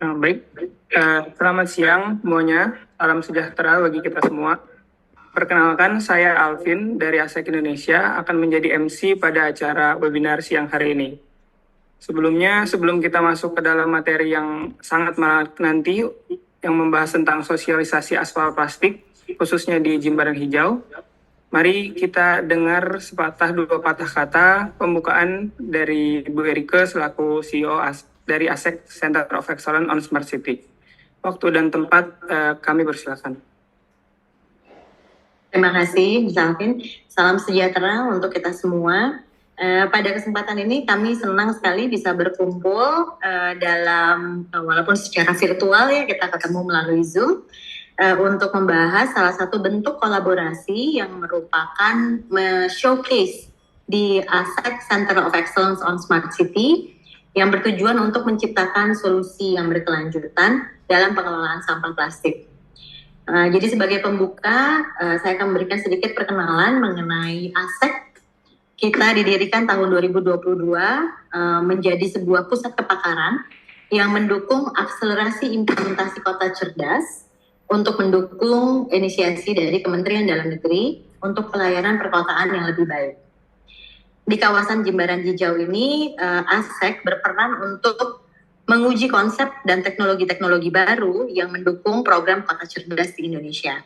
Baik. Selamat siang semuanya. Salam sejahtera bagi kita semua. Perkenalkan, saya Alvin dari ASEC Indonesia akan menjadi MC pada acara webinar siang hari ini. Sebelumnya, sebelum kita masuk ke dalam materi yang sangat menarik nanti, yang membahas tentang sosialisasi aspal plastik, khususnya di Jimbaran Hijau, mari kita dengar sepatah dua patah kata pembukaan dari Bu Erike selaku CEO dari ASEC Center of Excellence on Smart City. Waktu dan tempat kami persilakan. Terima kasih, Mas Alvin. Salam sejahtera untuk kita semua. Pada kesempatan ini kami senang sekali bisa berkumpul dalam walaupun secara virtual ya, kita ketemu melalui Zoom untuk membahas salah satu bentuk kolaborasi yang merupakan showcase di ASEC Center of Excellence on Smart City yang bertujuan untuk menciptakan solusi yang berkelanjutan dalam pengelolaan sampah plastik. Jadi sebagai pembuka, saya akan memberikan sedikit perkenalan mengenai ASEC. Kita didirikan tahun 2022 menjadi sebuah pusat kepakaran yang mendukung akselerasi implementasi kota cerdas untuk mendukung inisiasi dari Kementerian Dalam Negeri untuk pelayanan perkotaan yang lebih baik. Di kawasan Jimbaran Hijau ini, ASEC berperan untuk menguji konsep dan teknologi-teknologi baru yang mendukung program kota cerdas di Indonesia.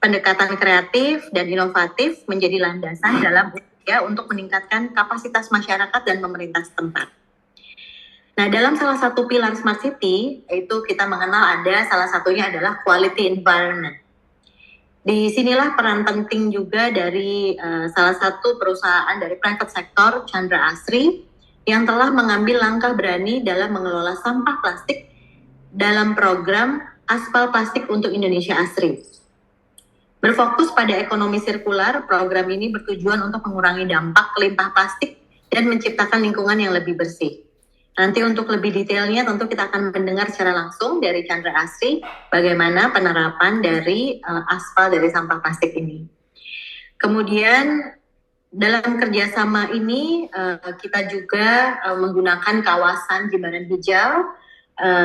Pendekatan kreatif dan inovatif menjadi landasan dalam upaya untuk meningkatkan kapasitas masyarakat dan pemerintah setempat. Nah, dalam salah satu pilar Smart City, itu kita mengenal ada salah satunya adalah quality environment. Di sinilah peran penting juga dari salah satu perusahaan dari private sector, Chandra Asri, yang telah mengambil langkah berani dalam mengelola sampah plastik dalam program Aspal Plastik untuk Indonesia Asri. Berfokus pada ekonomi sirkular, program ini bertujuan untuk mengurangi dampak limbah plastik dan menciptakan lingkungan yang lebih bersih. Nanti untuk lebih detailnya tentu kita akan mendengar secara langsung dari Chandra Asri bagaimana penerapan dari aspal dari sampah plastik ini. Kemudian dalam kerjasama ini kita juga menggunakan kawasan Jimbaran Hijau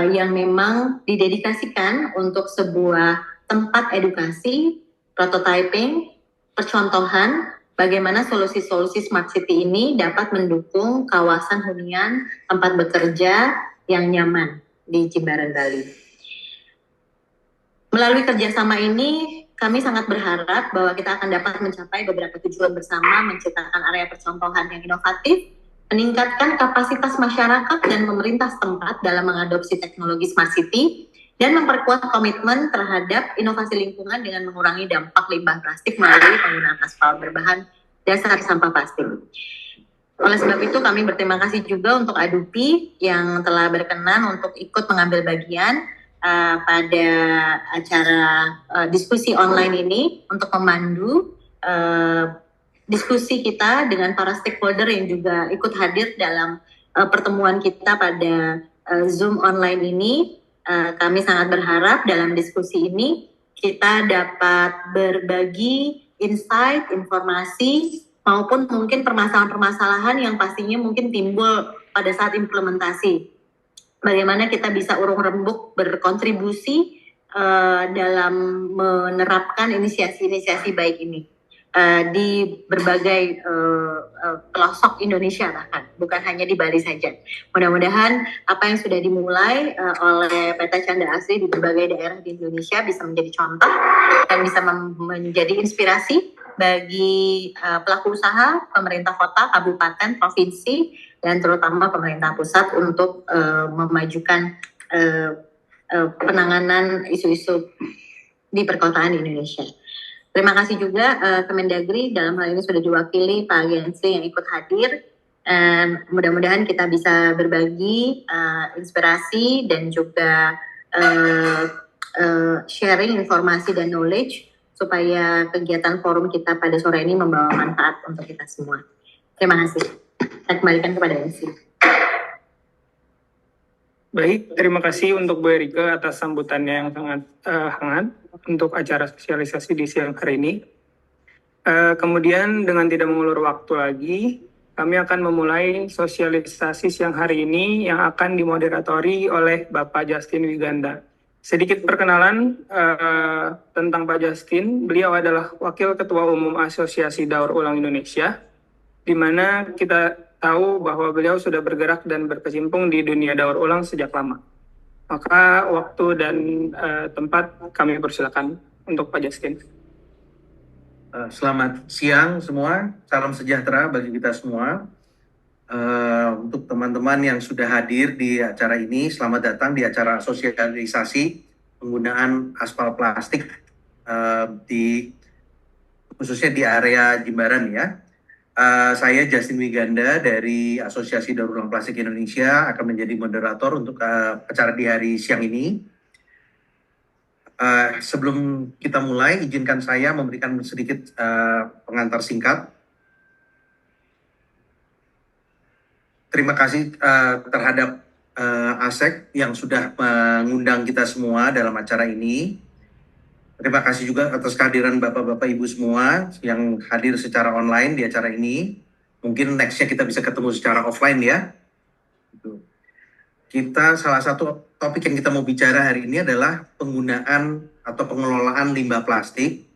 yang memang didedikasikan untuk sebuah tempat edukasi, prototyping, percontohan bagaimana solusi-solusi Smart City ini dapat mendukung kawasan hunian tempat bekerja yang nyaman di Jimbaran, Bali. Melalui kerjasama ini, kami sangat berharap bahwa kita akan dapat mencapai beberapa tujuan bersama, menciptakan area percontohan yang inovatif, meningkatkan kapasitas masyarakat dan pemerintah setempat dalam mengadopsi teknologi Smart City, dan memperkuat komitmen terhadap inovasi lingkungan dengan mengurangi dampak limbah plastik melalui penggunaan aspal berbahan dasar sampah plastik. Oleh sebab itu, kami berterima kasih juga untuk Adupi yang telah berkenan untuk ikut mengambil bagian pada acara diskusi online ini untuk memandu diskusi kita dengan para stakeholder yang juga ikut hadir dalam pertemuan kita pada Zoom online ini. Kami sangat berharap dalam diskusi ini kita dapat berbagi insight, informasi, maupun mungkin permasalahan-permasalahan yang pastinya mungkin timbul pada saat implementasi. Bagaimana kita bisa urung rembuk berkontribusi dalam menerapkan inisiasi-inisiasi baik ini di berbagai pelosok Indonesia, bahkan bukan hanya di Bali saja. Mudah-mudahan apa yang sudah dimulai oleh PT Chandra Asri di berbagai daerah di Indonesia bisa menjadi contoh dan bisa menjadi inspirasi bagi pelaku usaha, pemerintah kota, kabupaten, provinsi, dan terutama pemerintah pusat untuk memajukan penanganan isu-isu di perkotaan di Indonesia. Terima kasih juga Kemendagri dalam hal ini sudah diwakili Pak Gensri yang ikut hadir. Mudah-mudahan kita bisa berbagi inspirasi dan juga sharing informasi dan knowledge supaya kegiatan forum kita pada sore ini membawa manfaat untuk kita semua. Terima kasih. Saya kembalikan kepada MC. Baik, terima kasih untuk Bu Erike atas sambutannya yang sangat hangat untuk acara sosialisasi di siang hari ini. Kemudian dengan tidak mengulur waktu lagi, kami akan memulai sosialisasi siang hari ini yang akan dimoderatori oleh Bapak Justin Wiganda. Sedikit perkenalan tentang Pak Justin. Beliau adalah Wakil Ketua Umum Asosiasi Daur Ulang Indonesia, di mana kita tahu bahwa beliau sudah bergerak dan berkecimpung di dunia daur ulang sejak lama. Maka waktu dan tempat kami persilakan untuk Pak Justin. Selamat siang semua, salam sejahtera bagi kita semua. Untuk teman-teman yang sudah hadir di acara ini, selamat datang di acara sosialisasi penggunaan aspal plastik khususnya di area Jimbaran ya. Saya Justin Wiganda dari Asosiasi Daur Ulang Plastik Indonesia akan menjadi moderator untuk acara di hari siang ini. Sebelum kita mulai, izinkan saya memberikan sedikit pengantar singkat. Terima kasih terhadap ASEC yang sudah mengundang kita semua dalam acara ini. Terima kasih juga atas kehadiran Bapak-Bapak Ibu semua yang hadir secara online di acara ini. Mungkin nextnya kita bisa ketemu secara offline ya. Salah satu topik yang kita mau bicara hari ini adalah penggunaan atau pengelolaan limbah plastik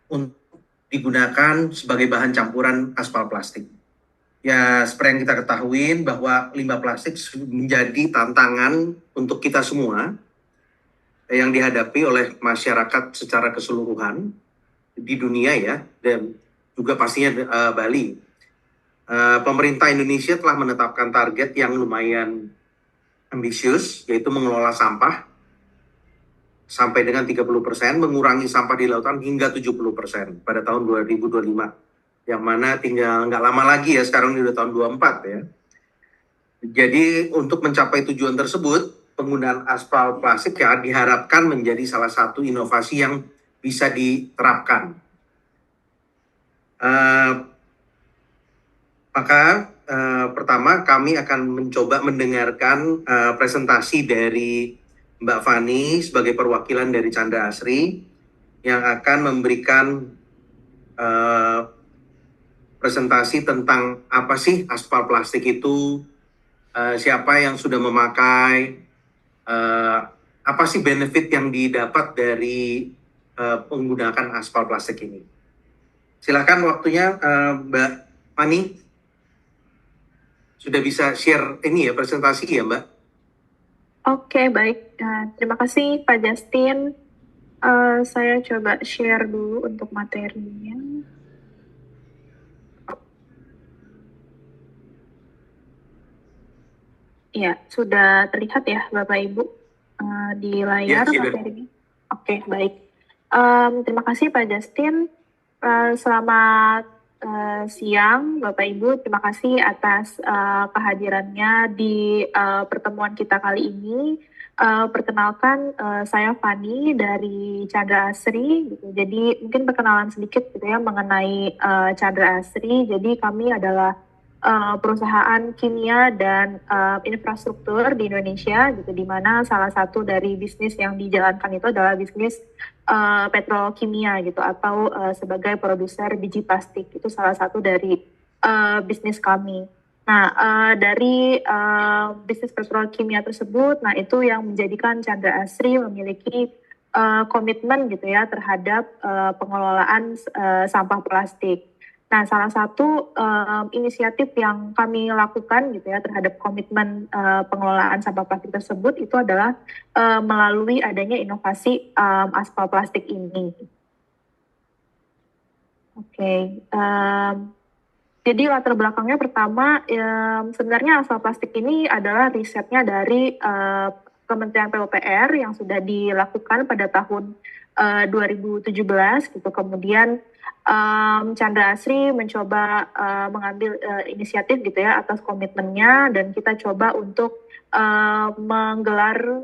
untuk digunakan sebagai bahan campuran aspal plastik. Ya, seperti yang kita ketahui bahwa limbah plastik menjadi tantangan untuk kita semua yang dihadapi oleh masyarakat secara keseluruhan di dunia ya, dan juga pastinya Bali. Pemerintah Indonesia telah menetapkan target yang lumayan ambisius, yaitu mengelola sampah sampai dengan 30%, mengurangi sampah di lautan hingga 70% pada tahun 2025. Yang mana tinggal nggak lama lagi ya, sekarang ini udah tahun 24 ya. Jadi untuk mencapai tujuan tersebut, penggunaan aspal plastik ya diharapkan menjadi salah satu inovasi yang bisa diterapkan. Pertama kami akan mencoba mendengarkan presentasi dari Mbak Fani sebagai perwakilan dari Chandra Asri yang akan memberikan presentasi tentang apa sih aspal plastik itu, siapa yang sudah memakai, apa sih benefit yang didapat dari menggunakan aspal plastik ini. Silakan waktunya Mbak Fani. Sudah bisa share ini ya, presentasi ya Mbak? Oke, baik. Terima kasih Pak Justin. Saya coba share dulu untuk materinya. Iya, sudah terlihat ya Bapak Ibu di layar ya, materinya? Oke, baik. Terima kasih Pak Justin. Selamat siang Bapak Ibu, terima kasih atas kehadirannya di pertemuan kita kali ini. Perkenalkan, saya Fani dari Chandra Asri. Gitu. Jadi mungkin perkenalan sedikit gitu ya mengenai Chandra Asri. Jadi kami adalah perusahaan kimia dan infrastruktur di Indonesia, gitu, di mana salah satu dari bisnis yang dijalankan itu adalah bisnis petrokimia gitu, atau sebagai produser biji plastik. Itu salah satu dari bisnis kami. Nah, dari bisnis petrokimia tersebut, nah itu yang menjadikan Chandra Asri memiliki komitmen gitu ya terhadap pengelolaan sampah plastik. Nah, salah satu inisiatif yang kami lakukan gitu ya terhadap komitmen pengelolaan sampah plastik tersebut itu adalah melalui adanya inovasi aspal plastik ini. Oke, jadi latar belakangnya pertama sebenarnya aspal plastik ini adalah risetnya dari Kementerian PUPR yang sudah dilakukan pada tahun 2017 gitu. Kemudian Chandra Asri mencoba mengambil inisiatif gitu ya atas komitmennya, dan kita coba untuk menggelar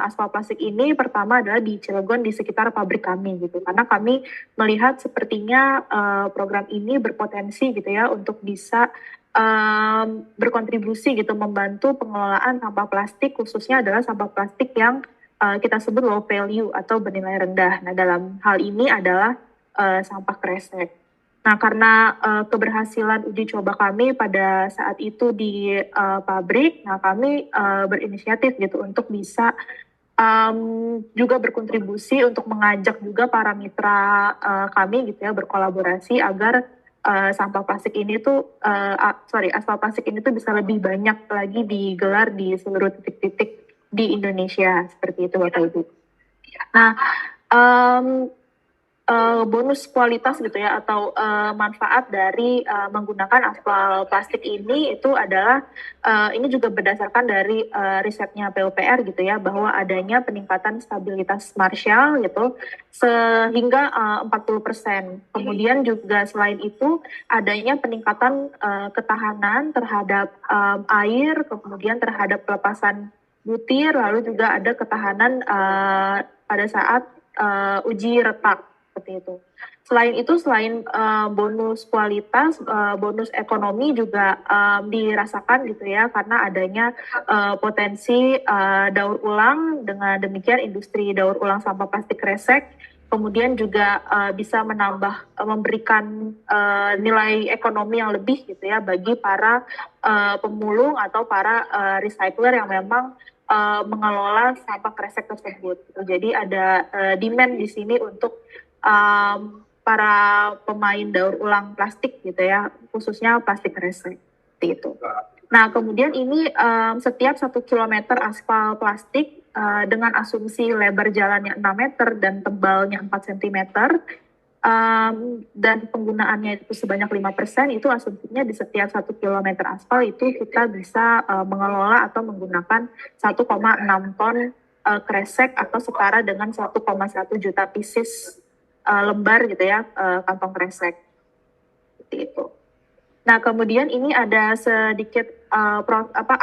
aspal plastik ini pertama adalah di Cilegon di sekitar pabrik kami gitu, karena kami melihat sepertinya program ini berpotensi gitu ya untuk bisa berkontribusi gitu membantu pengelolaan sampah plastik, khususnya adalah sampah plastik yang kita sebut low value atau bernilai rendah. Nah, dalam hal ini adalah sampah kresek. Nah, karena keberhasilan uji coba kami pada saat itu di pabrik, nah kami berinisiatif gitu untuk bisa juga berkontribusi untuk mengajak juga para mitra kami gitu ya berkolaborasi agar sampah plastik ini tuh aspal plastik ini tuh bisa lebih banyak lagi digelar di seluruh titik-titik di Indonesia seperti itu Bapak Ibu. Nah, em, bonus kualitas gitu ya atau manfaat dari menggunakan aspal plastik ini itu adalah ini juga berdasarkan dari risetnya PUPR gitu ya bahwa adanya peningkatan stabilitas Marshall gitu sehingga 40%. Kemudian juga selain itu adanya peningkatan ketahanan terhadap air, kemudian terhadap pelepasan butir, lalu juga ada ketahanan pada saat uji retak seperti itu. Selain itu, selain bonus kualitas, bonus ekonomi juga dirasakan gitu ya, karena adanya potensi daur ulang. Dengan demikian, industri daur ulang sampah plastik kresek, kemudian juga bisa memberikan nilai ekonomi yang lebih gitu ya bagi para pemulung atau para recycler yang memang mengelola sampah kresek tersebut. Jadi ada demand di sini untuk para pemain daur ulang plastik gitu ya, khususnya plastik kresek seperti itu. Nah, kemudian ini setiap 1 kilometer aspal plastik dengan asumsi lebar jalannya 6 meter dan tebalnya 4 cm dan penggunaannya itu sebanyak 5%, itu asumsinya di setiap 1 kilometer aspal itu kita bisa mengelola atau menggunakan 1,6 ton kresek atau setara dengan 1,1 juta pieces lembar gitu ya kantong kresek seperti itu. Nah, kemudian ini ada sedikit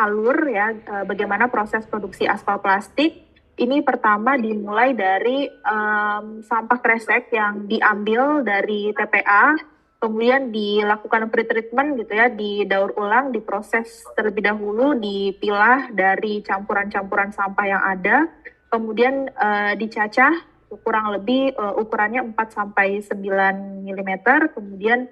alur ya bagaimana proses produksi aspal plastik. Ini pertama dimulai dari sampah kresek yang diambil dari TPA, kemudian dilakukan pretreatment gitu ya, didaur ulang, diproses terlebih dahulu, dipilah dari campuran-campuran sampah yang ada, kemudian dicacah kurang lebih ukurannya 4 sampai 9 mm, kemudian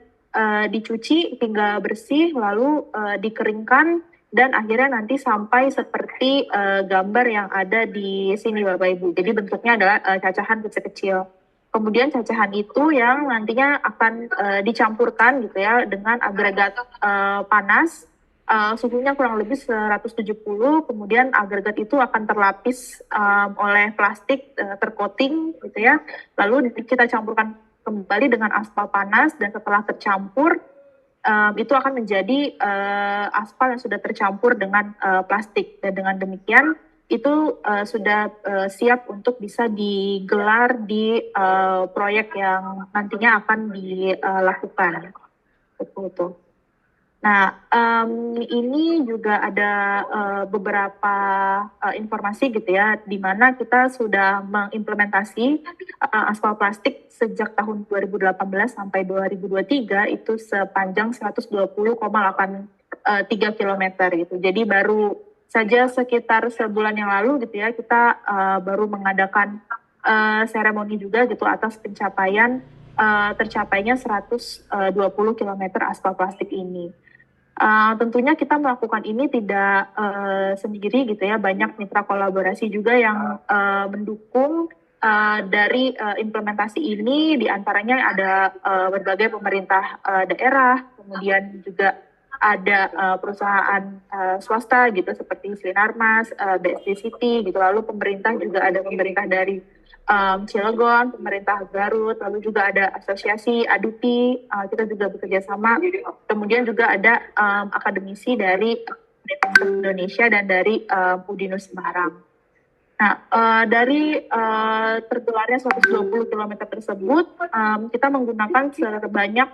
dicuci hingga bersih, lalu dikeringkan, dan akhirnya nanti sampai seperti gambar yang ada di sini Bapak Ibu. Jadi bentuknya adalah cacahan kecil-kecil. Kemudian cacahan itu yang nantinya akan dicampurkan gitu ya dengan agregat panas. Suhunya kurang lebih 170, kemudian agregat itu akan terlapis oleh plastik tercoating gitu ya. Lalu kita campurkan kembali dengan aspal panas, dan setelah tercampur itu akan menjadi aspal yang sudah tercampur dengan plastik, dan dengan demikian itu sudah siap untuk bisa digelar di proyek yang nantinya akan dilakukan. Betul. Nah, ini juga ada beberapa informasi gitu ya, di mana kita sudah mengimplementasi aspal plastik sejak tahun 2018 sampai 2023 itu sepanjang 120,83 km gitu. Jadi baru saja sekitar sebulan yang lalu gitu ya, kita baru mengadakan seremoni juga gitu atas pencapaian tercapainya 120 km aspal plastik ini. Tentunya kita melakukan ini tidak sendiri gitu ya, banyak mitra kolaborasi juga yang mendukung dari implementasi ini, diantaranya ada berbagai pemerintah daerah, kemudian juga ada perusahaan swasta gitu seperti Sinarmas, BSD City gitu, lalu pemerintah juga ada pemerintah dari Cilegon, pemerintah Garut, lalu juga ada asosiasi ADUPI, kita juga bekerja sama. Kemudian juga ada akademisi dari Indonesia dan dari Udinus Semarang. Nah, dari tergelarnya 120 km tersebut, kita menggunakan sebanyak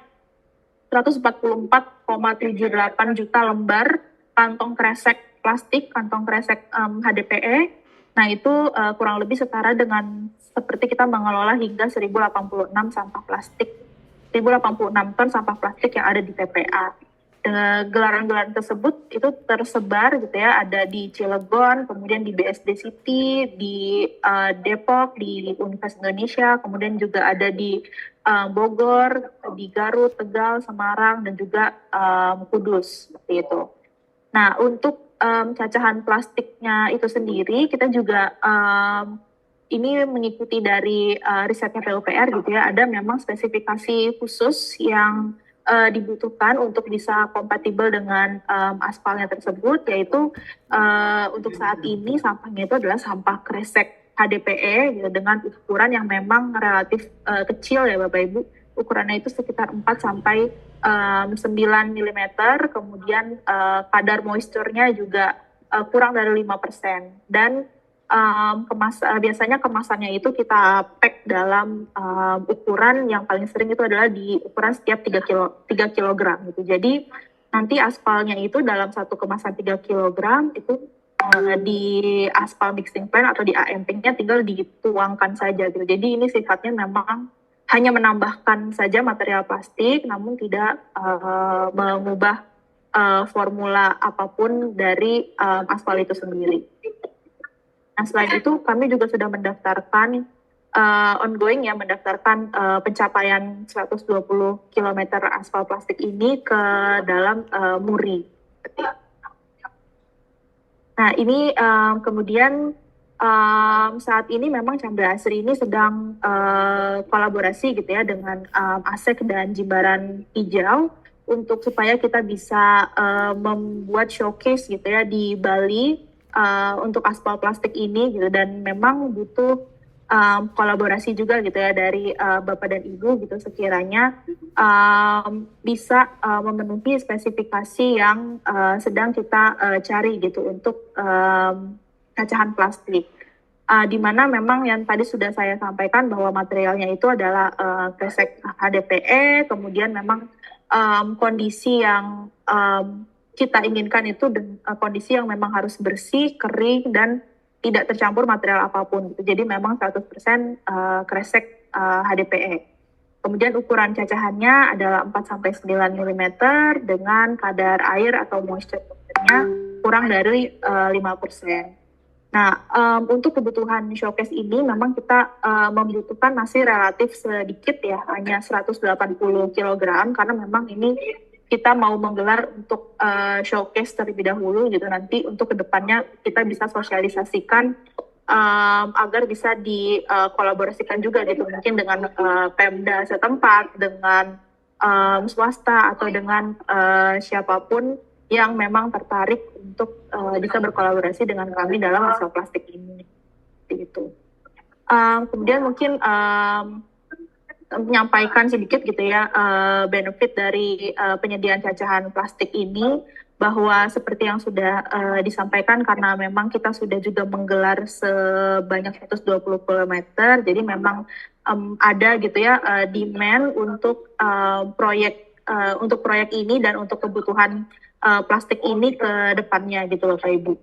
144,78 juta lembar kantong kresek plastik, kantong kresek HDPE. Nah, itu kurang lebih setara dengan seperti kita mengelola hingga 1086 sampah plastik, 1086 ton sampah plastik yang ada di TPA. gelaran-gelaran tersebut itu tersebar gitu ya, ada di Cilegon, kemudian di BSD City, di Depok, di Universitas Indonesia, kemudian juga ada di Bogor, di Garut, Tegal, Semarang, dan juga Kudus seperti itu. Nah, untuk cacahan plastiknya itu sendiri, kita juga ini mengikuti dari risetnya PUPR gitu ya, ada memang spesifikasi khusus yang dibutuhkan untuk bisa kompatibel dengan aspalnya tersebut, yaitu untuk saat ini sampahnya itu adalah sampah kresek HDPE gitu, dengan ukuran yang memang relatif kecil ya Bapak Ibu. Ukurannya itu sekitar 4 sampai 9 mm, kemudian kadar moisturnya juga kurang dari 5%. Dan biasanya kemasannya itu kita pack dalam ukuran yang paling sering itu adalah di ukuran setiap 3 kilogram gitu. Jadi nanti aspalnya itu dalam satu kemasan 3 kilogram itu di aspal mixing plant atau di AMP-nya tinggal dituangkan saja gitu. Jadi ini sifatnya memang hanya menambahkan saja material plastik, namun tidak mengubah formula apapun dari aspal itu sendiri. Nah, selain itu kami juga sudah mendaftarkan ongoing ya, mendaftarkan pencapaian 120 km aspal plastik ini ke dalam MURI. Nah, ini kemudian saat ini memang Chandra Asri ini sedang kolaborasi gitu ya dengan ASEK dan Jimbaran Hijau untuk supaya kita bisa membuat showcase gitu ya di Bali untuk aspal plastik ini gitu, dan memang butuh kolaborasi juga gitu ya dari Bapak dan Ibu gitu, sekiranya bisa memenuhi spesifikasi yang sedang kita cari gitu untuk cacahan plastik. Di mana memang yang tadi sudah saya sampaikan bahwa materialnya itu adalah kresek HDPE, kemudian memang kondisi yang kita inginkan itu kondisi yang memang harus bersih, kering, dan tidak tercampur material apapun gitu. Jadi memang 100% kresek HDPE. Kemudian ukuran cacahannya adalah 4-9 mm dengan kadar air atau moisture-nya kurang dari 5%. Nah, untuk kebutuhan showcase ini memang kita membutuhkan masih relatif sedikit ya, hanya 180 kg, karena memang ini kita mau menggelar untuk showcase terlebih dahulu gitu, nanti untuk kedepannya kita bisa sosialisasikan agar bisa dikolaborasikan juga gitu, mungkin dengan Pemda setempat, dengan swasta, atau dengan siapapun yang memang tertarik untuk bisa berkolaborasi dengan kami dalam aspal plastik ini. Gitu. Kemudian mungkin menyampaikan sedikit gitu ya benefit dari penyediaan cacahan plastik ini, bahwa seperti yang sudah disampaikan, karena memang kita sudah juga menggelar sebanyak 120 km, jadi memang ada gitu ya demand untuk proyek ini dan untuk kebutuhan plastik ini ke depannya gitu loh Pak Ibu.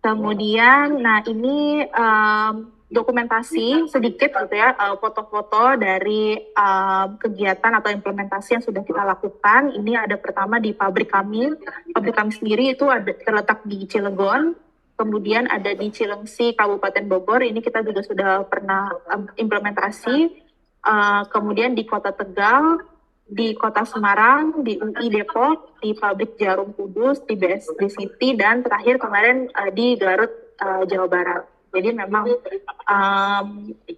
Kemudian, nah ini dokumentasi sedikit gitu ya, foto-foto dari kegiatan atau implementasi yang sudah kita lakukan. Ini ada pertama di pabrik kami sendiri itu ada terletak di Cilegon, kemudian ada di Cilengsi, Kabupaten Bogor, ini kita juga sudah pernah implementasi, kemudian di Kota Tegal, di Kota Semarang, di UI Depok, di pabrik Jarum Kudus, di BSD City, dan terakhir kemarin di Garut, Jawa Barat. Jadi memang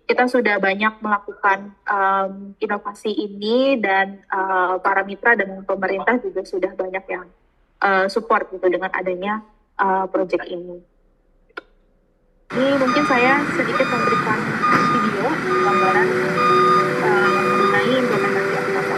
kita sudah banyak melakukan inovasi ini, dan para mitra dan pemerintah juga sudah banyak yang support gitu dengan adanya proyek ini. Ini mungkin saya sedikit memberikan video gambaran mengenai implementasi aplikasi.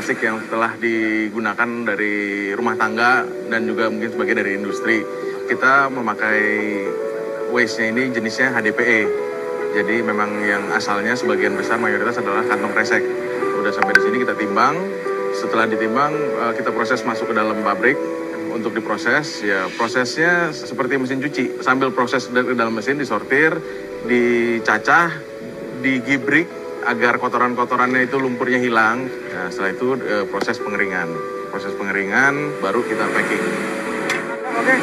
plastik yang telah digunakan dari rumah tangga dan juga mungkin sebagian dari industri. Kita memakai waste-nya ini jenisnya HDPE. Jadi memang yang asalnya sebagian besar mayoritas adalah kantong kresek. Udah sampai di sini kita timbang. Setelah ditimbang kita proses masuk ke dalam pabrik untuk diproses. Ya prosesnya seperti mesin cuci. Sambil proses dari dalam mesin disortir, dicacah, digibrik agar kotoran-kotorannya itu lumpurnya hilang. Nah, setelah itu proses pengeringan. Proses pengeringan baru kita packing. Oke.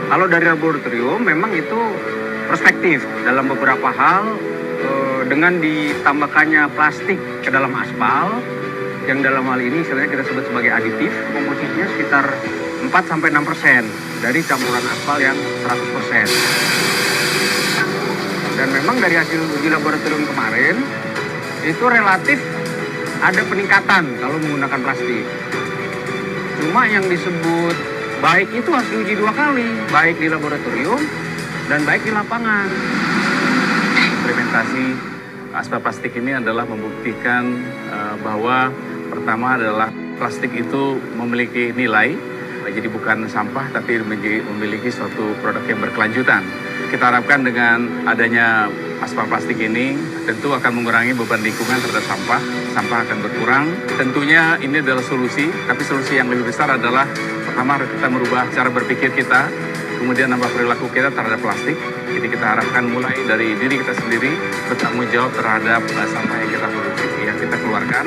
Kalau dari laboratorium memang itu perspektif dalam beberapa hal dengan ditambahkannya plastik ke dalam aspal yang dalam hal ini sebenarnya kita sebut sebagai aditif, komposisinya sekitar 4-6% dari campuran aspal yang 100%. Dan memang dari hasil uji laboratorium kemarin itu relatif ada peningkatan kalau menggunakan plastik. Cuma yang disebut baik itu harus diuji 2 kali, baik di laboratorium dan baik di lapangan. Implementasi aspal plastik ini adalah membuktikan bahwa pertama adalah plastik itu memiliki nilai, jadi bukan sampah tapi memiliki suatu produk yang berkelanjutan. Kita harapkan dengan adanya aspal plastik ini tentu akan mengurangi beban lingkungan terhadap sampah. Sampah akan berkurang. Tentunya ini adalah solusi, tapi solusi yang lebih besar adalah pertama harus kita merubah cara berpikir kita, kemudian nambah perilaku kita terhadap plastik. Jadi kita harapkan mulai dari diri kita sendiri bertanggung jawab terhadap sampah yang kita produksi, yang kita keluarkan,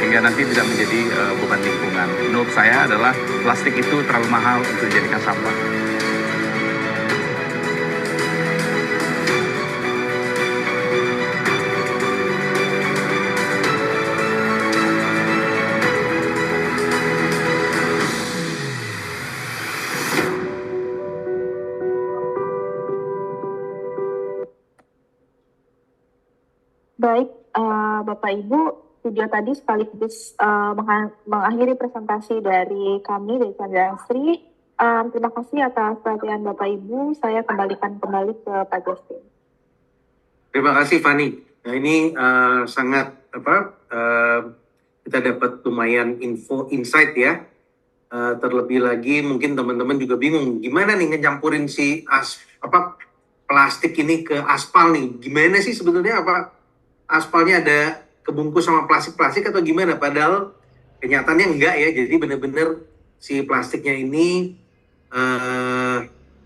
sehingga nanti tidak menjadi beban lingkungan. Menurut saya adalah plastik itu terlalu mahal untuk dijadikan sampah. Baik, Bapak Ibu, video tadi sekaligus mengakhiri presentasi dari kami dari Chandra Asri. Terima kasih atas perhatian Bapak Ibu. Saya kembalikan kembali ke Pak Justin. Terima kasih Fani. Nah ini sangat kita dapat lumayan insight ya. Terlebih lagi mungkin teman-teman juga bingung gimana nih ngecampurin si plastik ini ke aspal nih. Gimana sih sebetulnya aspalnya ada kebungkus sama plastik-plastik atau gimana? Padahal kenyataannya enggak ya. Jadi benar-benar si plastiknya ini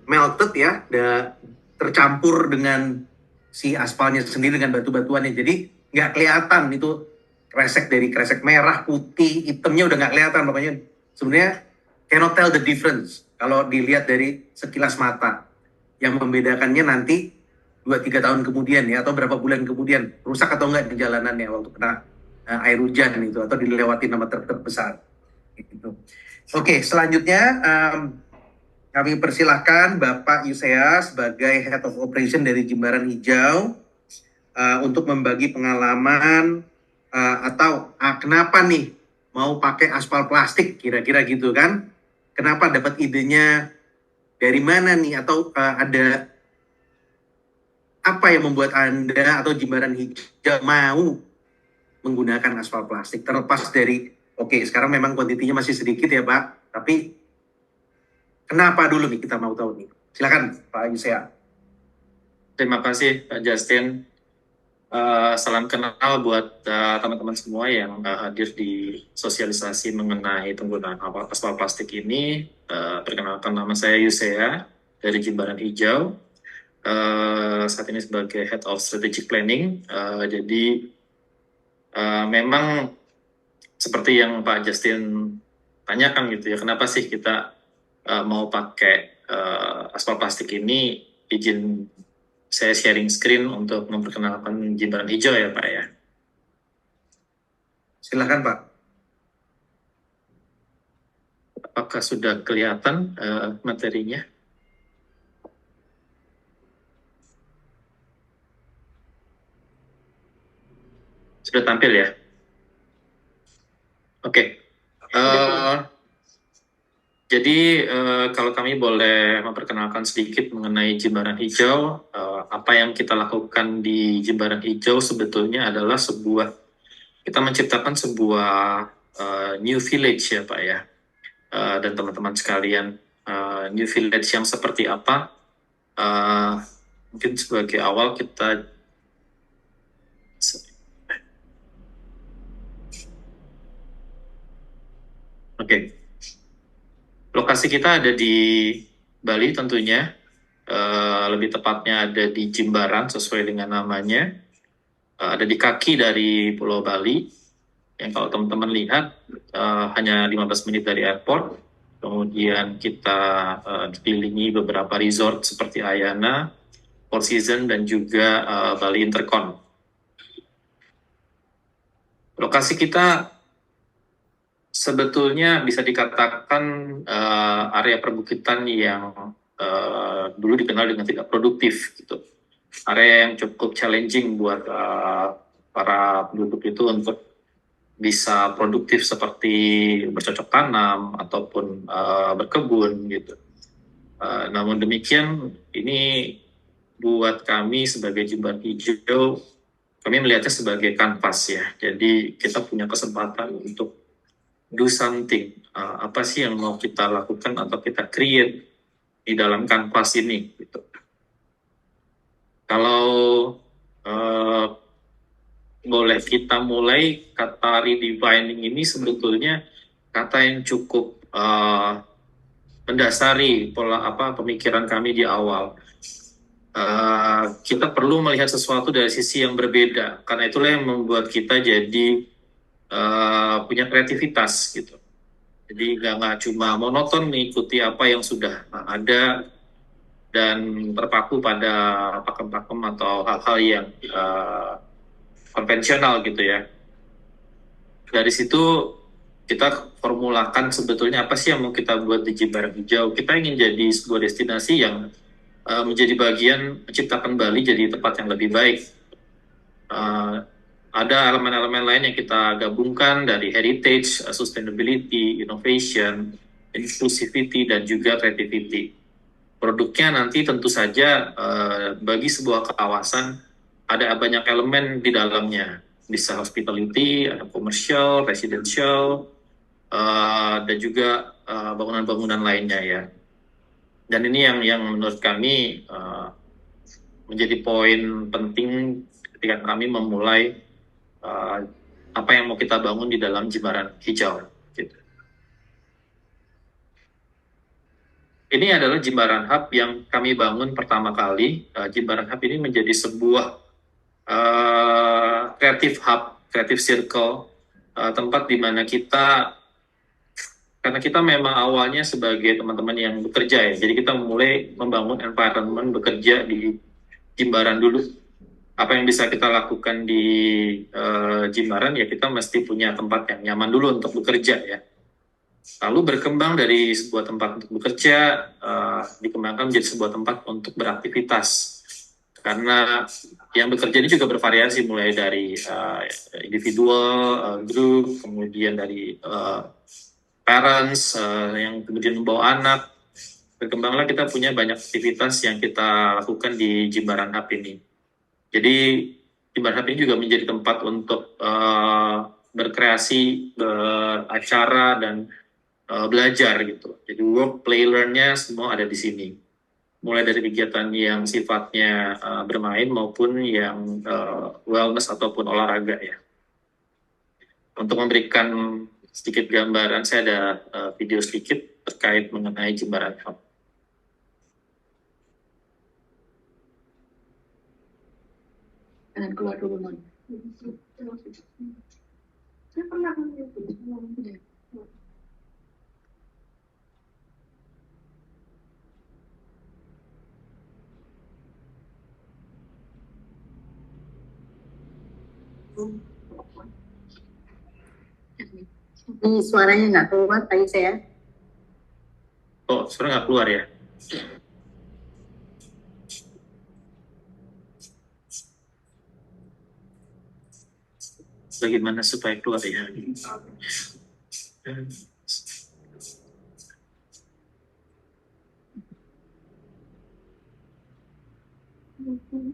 melted ya, tercampur dengan si aspalnya sendiri dengan batu-batuannya. Jadi nggak kelihatan itu kresek merah, putih, hitamnya udah nggak kelihatan. Makanya sebenarnya cannot tell the difference kalau dilihat dari sekilas mata. Yang membedakannya nanti 2-3 tahun kemudian ya, atau berapa bulan kemudian rusak atau enggak di jalanannya waktu kena air hujan itu atau dilewati nama truk besar gitu. Oke, selanjutnya kami persilahkan Bapak Yusea sebagai Head of Operation dari Jimbaran Hijau untuk membagi pengalaman atau kenapa nih mau pakai aspal plastik kira-kira gitu kan? Kenapa dapat idenya dari mana nih, atau ada apa yang membuat Anda atau Jimbaran Hijau mau menggunakan aspal plastik? Terlepas dari, sekarang memang kuantitinya masih sedikit ya Pak, tapi kenapa dulu nih kita mau tahu nih? Silakan Pak Yusea. Terima kasih Pak Justin. Salam kenal buat teman-teman semua yang hadir di sosialisasi mengenai penggunaan aspal plastik ini. Perkenalkan, nama saya Yusea dari Jimbaran Hijau. Saat ini sebagai Head of Strategic Planning. Jadi memang seperti yang Pak Justin tanyakan gitu ya, kenapa sih kita mau pakai aspal plastik ini? Izin saya sharing screen untuk memperkenalkan Jimbaran Hijau ya Pak ya. Silakan Pak. Apakah sudah kelihatan materinya? Sudah tampil ya? Oke. Jadi kalau kami boleh memperkenalkan sedikit mengenai Jimbaran Hijau, apa yang kita lakukan di Jimbaran Hijau sebetulnya adalah kita menciptakan sebuah new village ya Pak ya, dan teman-teman sekalian. New village yang seperti apa? Mungkin sebagai awal kita lokasi kita ada di Bali tentunya, lebih tepatnya ada di Jimbaran sesuai dengan namanya, ada di kaki dari Pulau Bali, yang kalau teman-teman lihat hanya 15 menit dari airport. Kemudian kita dikelilingi beberapa resort seperti Ayana, Four Seasons, dan juga Bali Intercon. Lokasi kita sebetulnya bisa dikatakan area perbukitan yang dulu dikenal dengan tidak produktif, gitu. Area yang cukup challenging buat para penduduk itu untuk bisa produktif seperti bercocok tanam ataupun berkebun, gitu. Namun demikian, ini buat kami sebagai Jimbaran Hijau, kami melihatnya sebagai kanvas ya. Jadi kita punya kesempatan untuk do something. Apa sih yang mau kita lakukan atau kita create di dalam kanvas ini, gitu. Kalau boleh kita mulai, kata redefining ini sebetulnya kata yang cukup mendasari pemikiran kami di awal. Kita perlu melihat sesuatu dari sisi yang berbeda, karena itulah yang membuat kita jadi punya kreativitas, gitu. Jadi nggak cuma monoton mengikuti apa yang sudah ada dan terpaku pada pakem-pakem atau hal-hal yang konvensional, gitu ya. Dari situ kita formulakan sebetulnya apa sih yang mau kita buat di Jimbaran Hijau. Kita ingin jadi sebuah destinasi yang menjadi bagian menciptakan Bali jadi tempat yang lebih baik. Ada elemen-elemen lain yang kita gabungkan dari heritage, sustainability, innovation, inclusivity, dan juga creativity. Produknya nanti tentu saja bagi sebuah kawasan ada banyak elemen di dalamnya. Bisa hospitality, ada commercial, residential, dan juga bangunan-bangunan lainnya ya. Dan ini yang menurut kami menjadi poin penting ketika kami memulai apa yang mau kita bangun di dalam Jimbaran Hijau. Gitu. Ini adalah Jimbaran Hub yang kami bangun pertama kali. Jimbaran Hub ini menjadi sebuah creative hub, creative circle, tempat di mana karena kita memang awalnya sebagai teman-teman yang bekerja ya, jadi kita mulai membangun environment bekerja di Jimbaran dulu. Apa yang bisa kita lakukan di Jimbaran ya, kita mesti punya tempat yang nyaman dulu untuk bekerja ya. Lalu berkembang dari sebuah tempat untuk bekerja, dikembangkan menjadi sebuah tempat untuk beraktivitas. Karena yang bekerja ini juga bervariasi, mulai dari individual, grup, kemudian dari parents yang kemudian membawa anak. Berkembanglah kita punya banyak aktivitas yang kita lakukan di Jimbaran Hub ini. Jadi Jimbaran Hub ini juga menjadi tempat untuk berkreasi, beracara, dan belajar gitu. Jadi work, play, learn-nya semua ada di sini. Mulai dari kegiatan yang sifatnya bermain maupun yang wellness ataupun olahraga ya. Untuk memberikan sedikit gambaran, saya ada video sedikit terkait mengenai Jimbaran Hub. Jangan keluar dulu, Non. Saya pernah Ini suaranya nggak keluar tadi saya. Oh, suara nggak keluar ya? Bagaimana supaya keluar ya?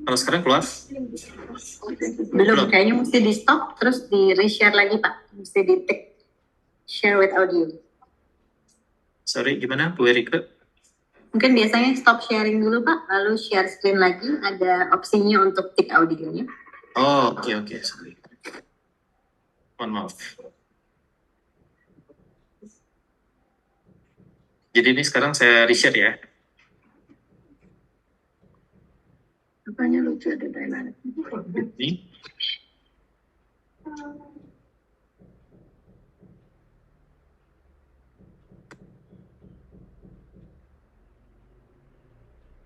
Kalau sekarang keluar? Belum, kayaknya mesti di stop terus di reshare lagi Pak, mesti di take share with audio. Sorry, gimana Bu Erika? Mungkin biasanya stop sharing dulu Pak, lalu share screen lagi, ada opsinya untuk take audionya. Oh, oke, sorry. Mohon maaf. Jadi ini sekarang saya reshare ya. Apanya lucu ada Thailand. Ini.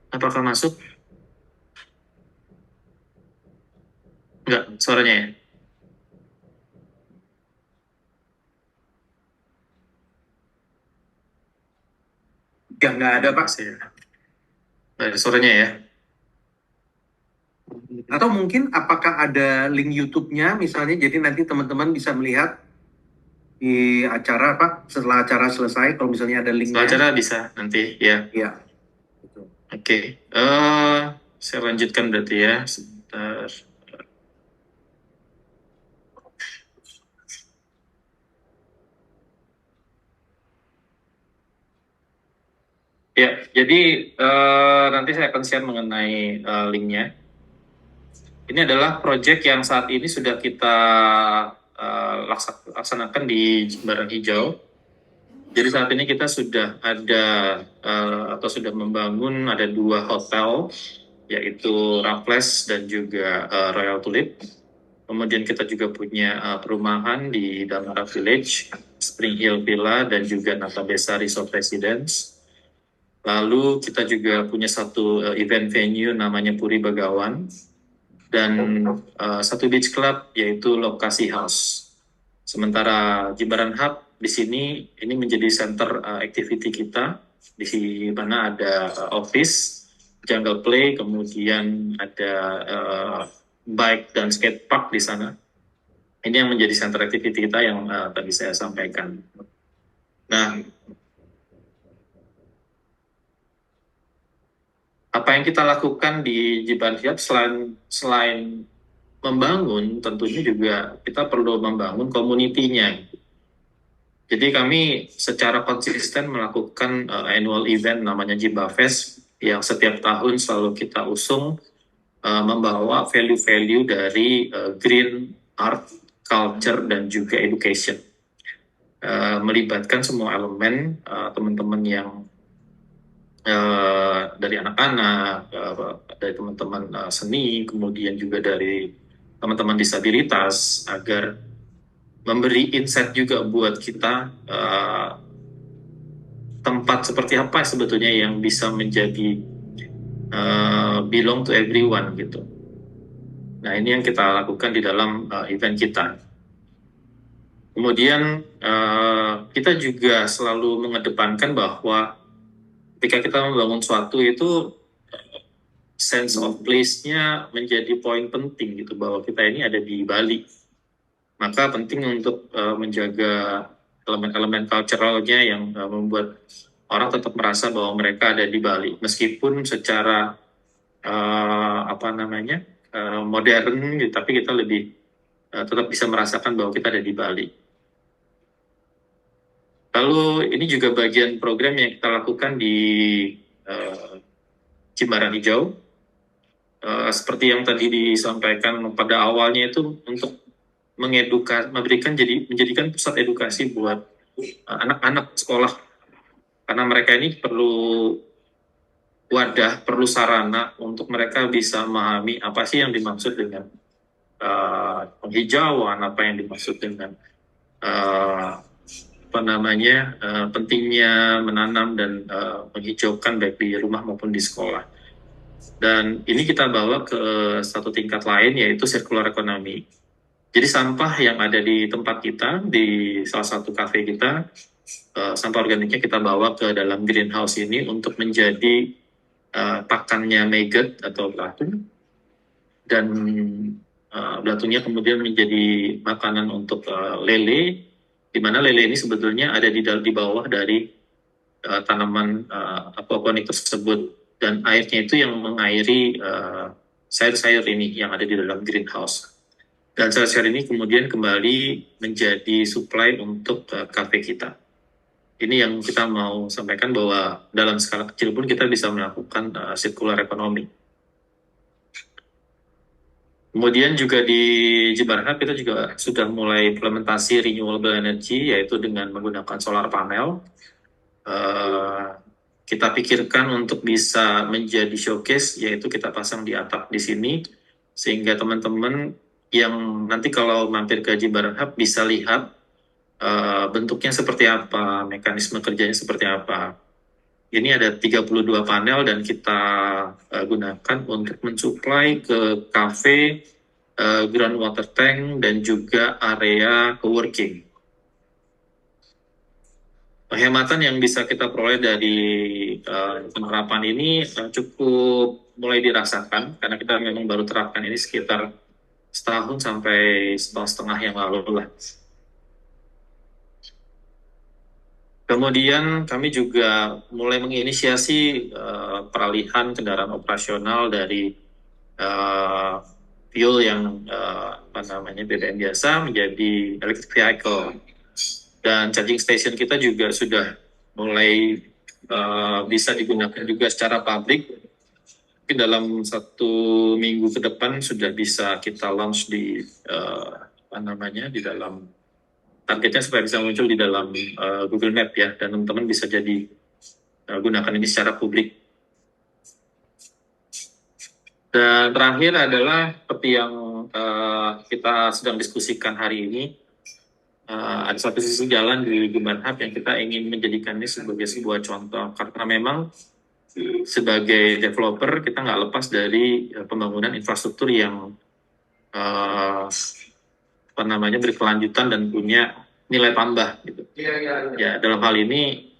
Apakah masuk? Enggak, suaranya ya? Ya, nggak ada Pak. Nggak ada suaranya ya? Atau mungkin apakah ada link YouTube-nya misalnya, jadi nanti teman-teman bisa melihat di acara Pak, setelah acara selesai, kalau misalnya ada linknya. Setelah acara bisa nanti ya. Iya. Oke, saya lanjutkan berarti ya, sebentar. Ya, jadi nanti saya akan share mengenai linknya. Ini adalah proyek yang saat ini sudah kita laksanakan di Jimbaran Hijau. Jadi saat ini kita sudah ada atau sudah membangun ada 2 hotel, yaitu Raffles dan juga Royal Tulip. Kemudian kita juga punya perumahan di Damara Village, Spring Hill Villa, dan juga Natabesa Resort Residence. Lalu kita juga punya satu event venue namanya Puri Begawan, dan satu beach club yaitu Lokasi House. Sementara Jimbaran Hub di sini ini menjadi center activity kita, di mana ada office, jungle play, kemudian ada bike dan skate park di sana. Ini yang menjadi center activity kita yang tadi saya sampaikan. Nah, apa yang kita lakukan di Jimbaran Hub selain membangun, tentunya juga kita perlu membangun community-nya. Jadi kami secara konsisten melakukan annual event namanya Jimba Fest, yang setiap tahun selalu kita usung membawa value-value dari green art, culture, dan juga education. Melibatkan semua elemen, teman-teman yang dari anak-anak, dari teman-teman seni, kemudian juga dari teman-teman disabilitas, agar memberi insight juga buat kita tempat seperti apa sebetulnya yang bisa menjadi belong to everyone gitu. Nah, ini yang kita lakukan di dalam event kita. Kemudian kita juga selalu mengedepankan bahwa ketika kita membangun suatu itu sense of place-nya menjadi poin penting gitu, bahwa kita ini ada di Bali. Maka penting untuk menjaga elemen-elemen culturalnya yang membuat orang tetap merasa bahwa mereka ada di Bali, meskipun secara modern gitu, tapi kita lebih tetap bisa merasakan bahwa kita ada di Bali. Lalu ini juga bagian program yang kita lakukan di Jimbaran Hijau. Seperti yang tadi disampaikan pada awalnya, itu untuk menjadikan pusat edukasi buat anak-anak sekolah, karena mereka ini perlu wadah, perlu sarana untuk mereka bisa memahami apa sih yang dimaksud dengan penghijauan, apa yang dimaksud dengan pentingnya menanam dan menghijaukan baik di rumah maupun di sekolah. Dan ini kita bawa ke satu tingkat lain, yaitu circular economy. Jadi sampah yang ada di tempat kita, di salah satu kafe kita, sampah organiknya kita bawa ke dalam greenhouse ini untuk menjadi pakannya maggot atau belatung, dan belatunya kemudian menjadi makanan untuk lele, di mana lele ini sebetulnya ada di bawah dari tanaman aquaponik tersebut, dan airnya itu yang mengairi sayur-sayur ini yang ada di dalam greenhouse. Dan sayur-sayur ini kemudian kembali menjadi supply untuk kafe kita. Ini yang kita mau sampaikan bahwa dalam skala kecil pun kita bisa melakukan circular economy. Kemudian juga di Jember Hub kita juga sudah mulai implementasi renewable energy, yaitu dengan menggunakan solar panel. Kita pikirkan untuk bisa menjadi showcase, yaitu kita pasang di atap di sini, sehingga teman-teman yang nanti kalau mampir ke Jember Hub bisa lihat bentuknya seperti apa, mekanisme kerjanya seperti apa. Ini ada 32 panel dan kita gunakan untuk mensuplai ke cafe, groundwater tank, dan juga area co-working. Penghematan yang bisa kita peroleh dari penerapan ini cukup mulai dirasakan, karena kita memang baru terapkan ini sekitar setahun sampai setahun setengah yang lalu lah. Kemudian kami juga mulai menginisiasi peralihan kendaraan operasional dari fuel yang BBM biasa menjadi electric vehicle. Dan charging station kita juga sudah mulai bisa digunakan juga secara publik. Mungkin dalam 1 minggu ke depan sudah bisa kita launch di di dalam targetnya supaya bisa muncul di dalam Google Map ya, dan teman-teman bisa jadi gunakan ini secara publik. Dan terakhir adalah seperti yang kita sedang diskusikan hari ini, ada satu sisi jalan di Jember Hub yang kita ingin menjadikannya sebagai sebuah contoh, karena memang sebagai developer kita nggak lepas dari pembangunan infrastruktur yang berkelanjutan dan punya nilai tambah gitu. Ya, dalam hal ini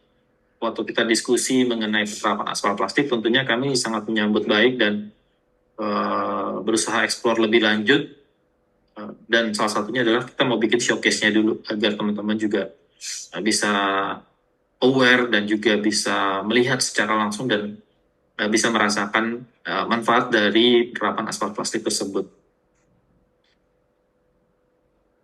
waktu kita diskusi mengenai penerapan aspal plastik, tentunya kami sangat menyambut baik dan berusaha eksplor lebih lanjut. Dan salah satunya adalah kita mau bikin showcase-nya dulu agar teman-teman juga bisa aware dan juga bisa melihat secara langsung dan bisa merasakan manfaat dari penerapan aspal plastik tersebut.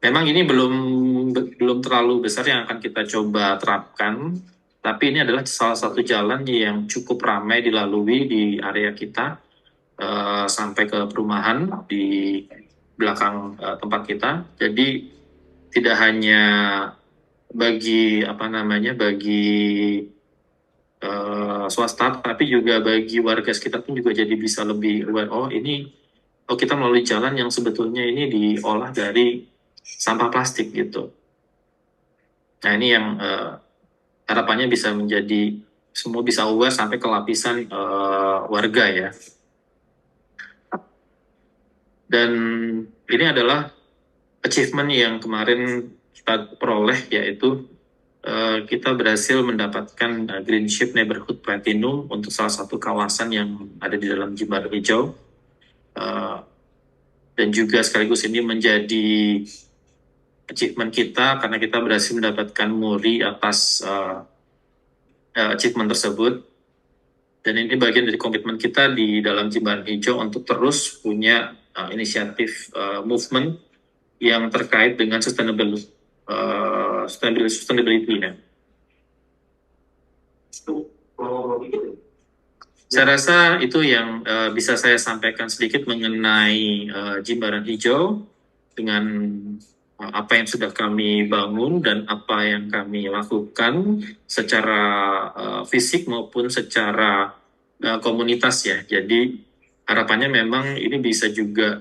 Memang ini belum terlalu besar yang akan kita coba terapkan, tapi ini adalah salah satu jalan yang cukup ramai dilalui di area kita sampai ke perumahan di belakang tempat kita. Jadi tidak hanya bagi swasta, tapi juga bagi warga sekitar pun juga jadi bisa lebih aware. Kita melalui jalan yang sebetulnya ini diolah dari sampah plastik gitu. Nah, ini yang harapannya bisa menjadi semua bisa aware sampai ke lapisan warga ya. Dan ini adalah achievement yang kemarin kita peroleh, yaitu kita berhasil mendapatkan Green Ship Neighborhood Platinum untuk salah satu kawasan yang ada di dalam Jember Hijau. Dan juga sekaligus ini menjadi achievement kita karena kita berhasil mendapatkan MURI atas achievement tersebut. Dan ini bagian dari komitmen kita di dalam Jember Hijau untuk terus punya inisiatif movement yang terkait dengan sustainability. Saya rasa itu yang bisa saya sampaikan sedikit mengenai Jimbaran Hijau dengan apa yang sudah kami bangun dan apa yang kami lakukan secara fisik maupun secara komunitas ya. Jadi harapannya memang ini bisa juga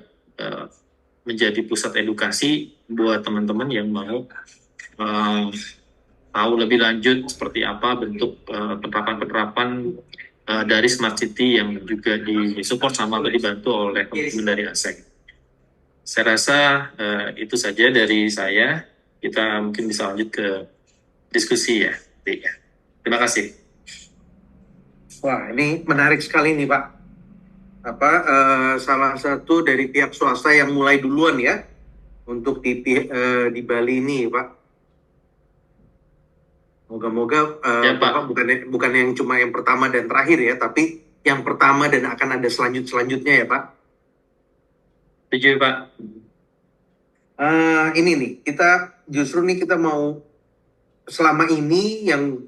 menjadi pusat edukasi buat teman-teman yang mau tahu lebih lanjut seperti apa bentuk penerapan-penerapan dari Smart City yang juga disupport sama atau dibantu oleh teman-teman dari ASEC. Saya rasa itu saja dari saya. Kita mungkin bisa lanjut ke diskusi ya. Terima kasih. Wah, ini menarik sekali nih Pak. Salah satu dari pihak swasta yang mulai duluan ya untuk di Bali ini Pak. Moga-moga Bapak bukan yang cuma yang pertama dan terakhir ya, tapi yang pertama dan akan ada selanjutnya ya Pak. Setuju, Pak. Ini nih, kita mau selama ini yang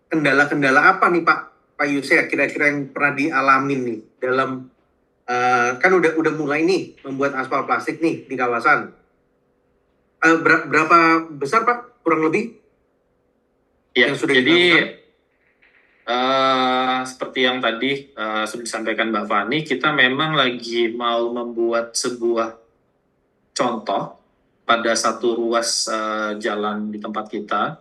kendala-kendala apa nih Pak Yusya kira-kira yang pernah dialamin nih dalam kan udah mulai nih membuat aspal plastik nih di kawasan. Berapa besar Pak kurang lebih Ya, yang sudah jadi dilakukan? seperti yang tadi sudah disampaikan Mbak Fani, kita memang lagi mau membuat sebuah contoh pada satu ruas jalan di tempat kita,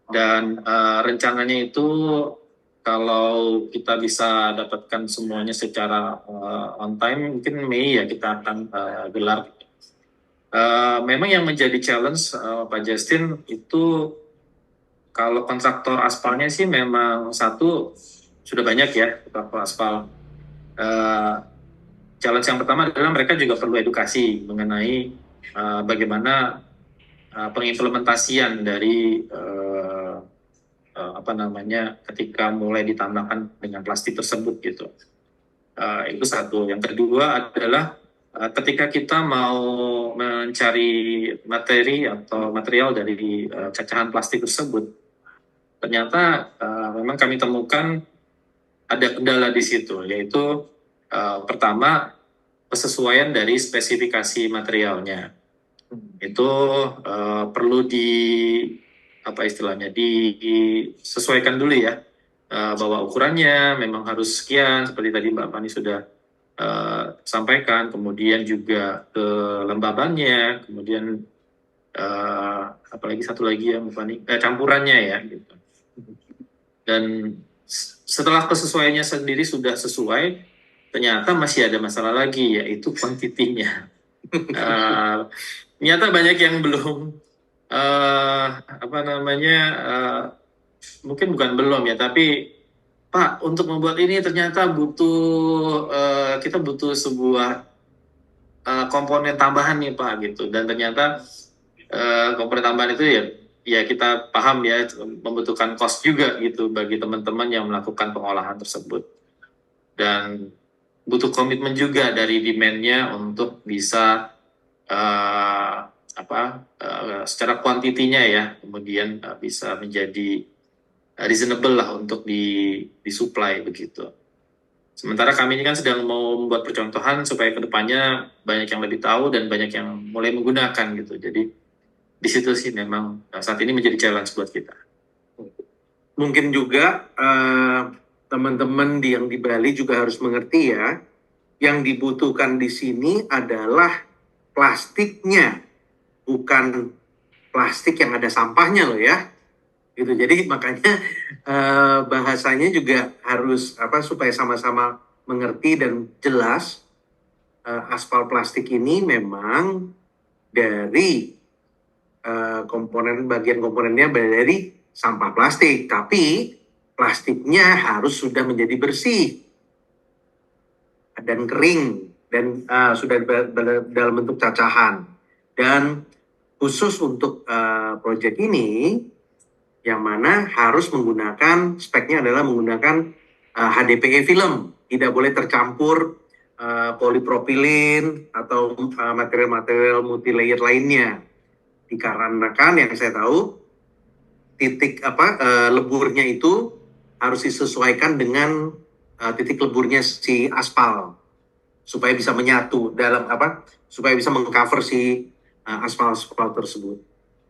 dan rencananya itu kalau kita bisa dapatkan semuanya secara on time, mungkin Mei ya kita akan gelar. Memang yang menjadi challenge Pak Justin itu kalau kontraktor aspalnya sih memang satu sudah banyak ya kontraktor aspal. Challenge yang pertama adalah mereka juga perlu edukasi mengenai bagaimana pengimplementasian dari ketika mulai ditambahkan dengan plastik tersebut gitu. Itu satu. Yang kedua adalah ketika kita mau mencari materi atau material dari cacahan plastik tersebut, ternyata memang kami temukan ada kendala di situ, yaitu pertama kesesuaian dari spesifikasi materialnya. Itu perlu disesuaikan dulu ya, bahwa ukurannya memang harus sekian seperti tadi Mbak Fani sudah sampaikan, kemudian juga kelembabannya, kemudian apalagi satu lagi ya Mbak Fani, campurannya ya gitu. Dan setelah kesesuaiannya sendiri sudah sesuai, ternyata masih ada masalah lagi, yaitu kuantitinya. Ternyata banyak yang belum mungkin bukan belum ya, tapi Pak, untuk membuat ini ternyata kita butuh sebuah komponen tambahan nih Pak gitu, dan ternyata komponen tambahan itu ya kita paham ya membutuhkan cost juga gitu bagi teman-teman yang melakukan pengolahan tersebut, dan butuh komitmen juga dari demand-nya untuk bisa secara kuantitinya ya kemudian bisa menjadi reasonable lah untuk disuplai begitu. Sementara kami ini kan sedang mau membuat percontohan supaya kedepannya banyak yang lebih tahu dan banyak yang mulai menggunakan gitu. Jadi di situ sih memang saat ini menjadi challenge buat kita. Mungkin juga teman-teman yang di Bali juga harus mengerti ya, yang dibutuhkan di sini adalah plastiknya, bukan plastik yang ada sampahnya loh ya. Gitu. Jadi makanya bahasanya juga harus supaya sama-sama mengerti dan jelas. Aspal plastik ini memang dari bagian komponennya dari sampah plastik, tapi plastiknya harus sudah menjadi bersih dan kering dan sudah dalam bentuk cacahan. Dan khusus untuk proyek ini, yang mana harus menggunakan speknya adalah menggunakan HDPE film, tidak boleh tercampur polipropilin atau material-material multilayer lainnya. Dikarenakan yang saya tahu titik leburnya itu harus disesuaikan dengan titik leburnya si aspal supaya bisa menyatu supaya bisa mengcover si aspal tersebut.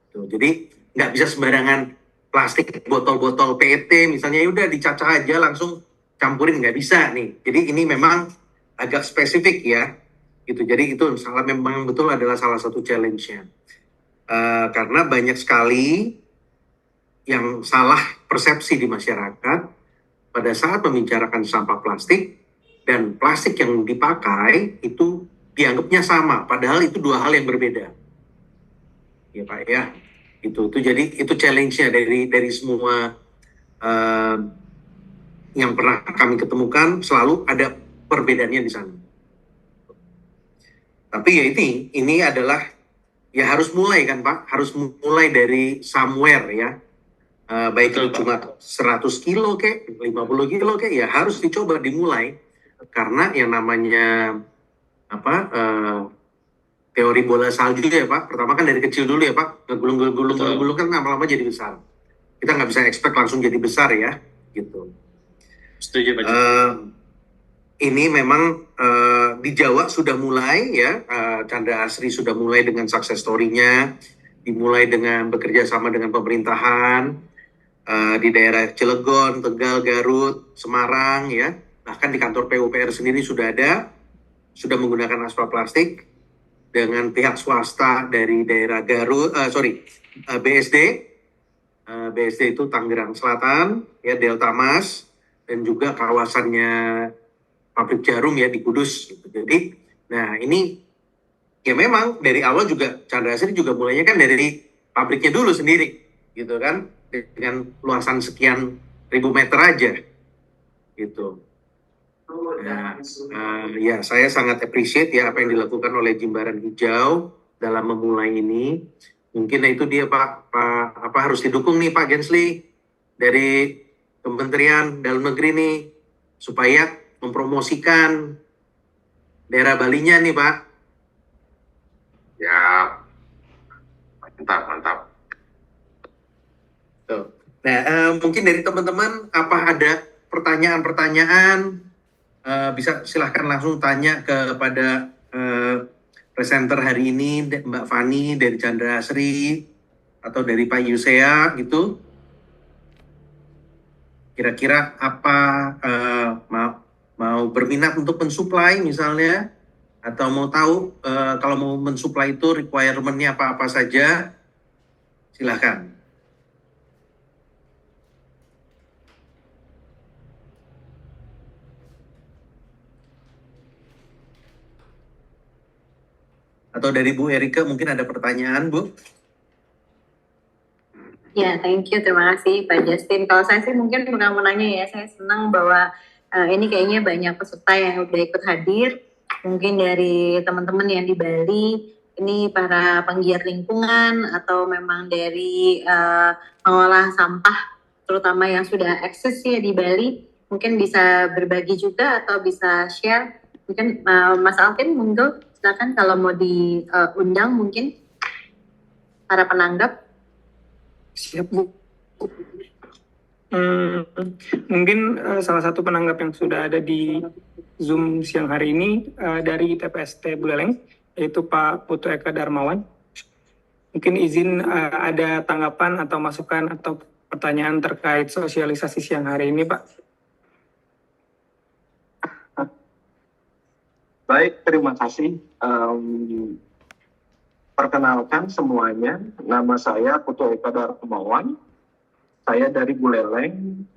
Tuh, jadi nggak bisa sembarangan plastik botol-botol PET misalnya udah dicacah aja langsung campurin, nggak bisa nih. Jadi ini memang agak spesifik ya gitu. Jadi itu memang betul adalah salah satu challenge-nya. Karena banyak sekali yang salah persepsi di masyarakat pada saat membicarakan sampah plastik, dan plastik yang dipakai itu dianggapnya sama, padahal itu dua hal yang berbeda. Ya Pak ya, itu jadi itu challenge-nya dari semua yang pernah kami ketemukan, selalu ada perbedaannya di sana. Tapi ya ini adalah ya harus mulai kan Pak, harus mulai dari somewhere ya. Baik itu cuma 100 kilo kek, 50 kilo kek, ya harus dicoba dimulai. Karena yang namanya teori bola salju ya Pak. Pertama kan dari kecil dulu ya Pak. Ngegulung-gulung Betul. kan lama-lama jadi besar. Kita nggak bisa expect langsung jadi besar ya, gitu. Setuju Pak Justin. Ini memang di Jawa sudah mulai ya, Chandra Asri sudah mulai dengan success story-nya, dimulai dengan bekerja sama dengan pemerintahan di daerah Cilegon, Tegal, Garut, Semarang ya, bahkan di kantor PUPR sendiri sudah menggunakan aspal plastik dengan pihak swasta dari daerah Garut, BSD itu Tangerang Selatan, ya Delta Mas, dan juga kawasannya pabrik jarum ya di Kudus. Gitu. Jadi, nah ini ya memang dari awal juga Chandra Asri juga mulainya kan dari pabriknya dulu sendiri, gitu kan, dengan luasan sekian ribu meter aja, gitu. Nah, ya saya sangat appreciate ya apa yang dilakukan oleh Jimbaran Hijau dalam memulai ini. Mungkin itu dia Pak apa harus didukung nih Pak Gensli dari Kementerian Dalam Negeri nih supaya mempromosikan daerah Balinya nih Pak. Ya, mantap. Tuh. Nah, mungkin dari teman-teman apa ada pertanyaan-pertanyaan, bisa silahkan langsung tanya kepada presenter hari ini Mbak Fani dari Chandra Asri atau dari Pak Yusea gitu. Kira-kira apa mau berminat untuk mensuplai misalnya, atau mau tahu kalau mau mensuplai itu requirement-nya apa-apa saja, silahkan. Atau dari Bu Erika mungkin ada pertanyaan, Bu? Ya, thank you. Terima kasih Pak Justin. Kalau saya sih mungkin bukan mau nanya ya, saya senang bahwa ini kayaknya banyak peserta yang udah ikut hadir. Mungkin dari teman-teman yang di Bali, ini para penggiat lingkungan atau memang dari pengolah sampah, terutama yang sudah eksis ya di Bali, mungkin bisa berbagi juga atau bisa share. Mungkin Mas Alvin, monggo silakan kalau mau diundang mungkin para penanggap. Siap, Bu. Mungkin salah satu penanggap yang sudah ada di Zoom siang hari ini dari TPST Buleleng, yaitu Pak Putu Eka Darmawan. Mungkin izin ada tanggapan atau masukan atau pertanyaan terkait sosialisasi siang hari ini, Pak. Baik, terima kasih. Perkenalkan semuanya, nama saya Putu Eka Darmawan. Saya dari Buleleng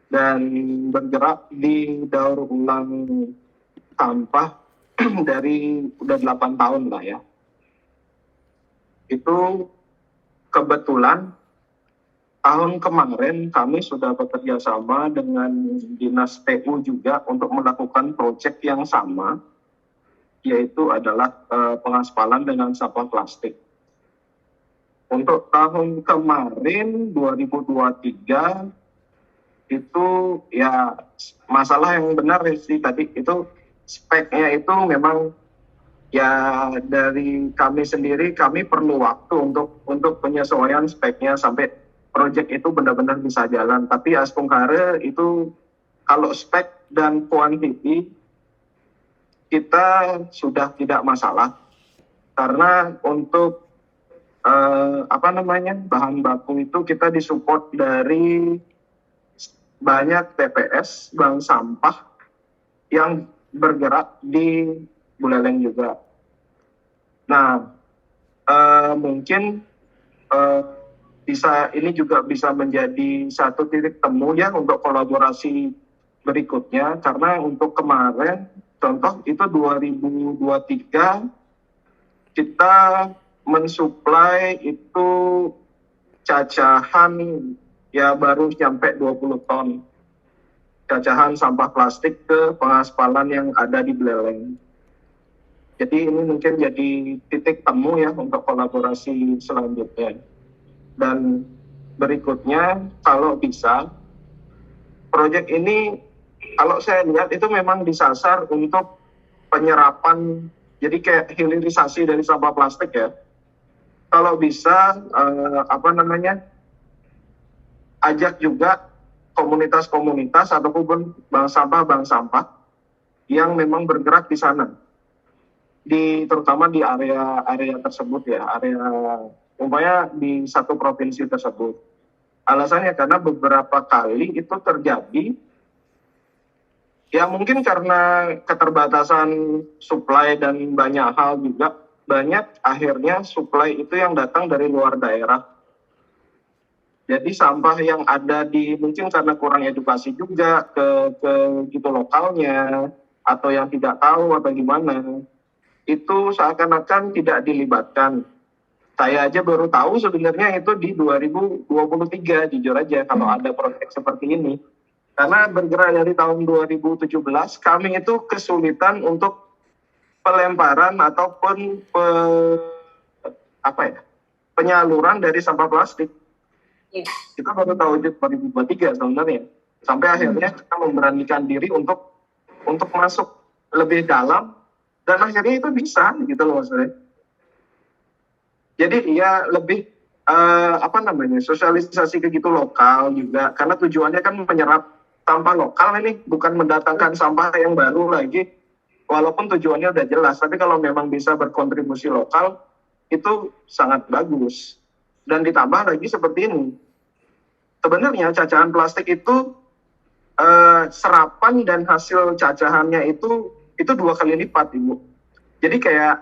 dan bergerak di daur ulang sampah dari udah 8 tahun lah ya. Itu kebetulan tahun kemarin kami sudah bekerja sama dengan Dinas PU juga untuk melakukan proyek yang sama, yaitu adalah pengaspalan dengan sampah plastik. Untuk tahun kemarin 2023 itu ya masalah yang benar sih tadi itu speknya itu memang ya dari kami sendiri kami perlu waktu untuk penyesuaian speknya sampai proyek itu benar-benar bisa jalan. Tapi Aspungkare itu kalau spek dan kuantiti kita sudah tidak masalah karena untuk bahan baku itu kita disupport dari banyak TPS bank sampah yang bergerak di Buleleng juga. Nah, mungkin ini juga bisa menjadi satu titik temu ya untuk kolaborasi berikutnya karena untuk kemarin contoh itu 2023 kita mensuplai itu cacahan ya baru sampai 20 ton cacahan sampah plastik ke pengaspalan yang ada di Buleleng. Jadi ini mungkin jadi titik temu ya untuk kolaborasi selanjutnya. Dan berikutnya kalau bisa proyek ini kalau saya lihat itu memang disasar untuk penyerapan Jadi kayak hilirisasi dari sampah plastik ya. Kalau bisa ajak juga komunitas-komunitas ataupun bank sampah yang memang bergerak di sana, terutama di area tersebut ya, area umpamanya di satu provinsi tersebut. Alasannya karena beberapa kali itu terjadi ya, mungkin karena keterbatasan supply dan banyak hal juga, banyak akhirnya supply itu yang datang dari luar daerah. Jadi sampah yang ada mungkin karena kurang edukasi juga ke gitu lokalnya, atau yang tidak tahu atau gimana, itu seakan-akan tidak dilibatkan. Saya aja baru tahu sebenarnya itu di 2023, jujur aja, kalau ada proyek seperti ini. Karena bergerak dari tahun 2017, kami itu kesulitan untuk pelemparan ataupun penyaluran dari sampah plastik. Kita baru tahu di 2023 sebenarnya. Sampai akhirnya kita memberanikan diri untuk masuk lebih dalam, dan akhirnya itu bisa gitu loh maksudnya. Jadi ya lebih sosialisasi ke gitu lokal juga, karena tujuannya kan menyerap sampah lokal ini, bukan mendatangkan sampah yang baru lagi, walaupun tujuannya udah jelas, tapi kalau memang bisa berkontribusi lokal itu sangat bagus. Dan ditambah lagi seperti ini, sebenarnya cacahan plastik itu serapan dan hasil cacahannya itu 2 kali lipat, Ibu. Jadi kayak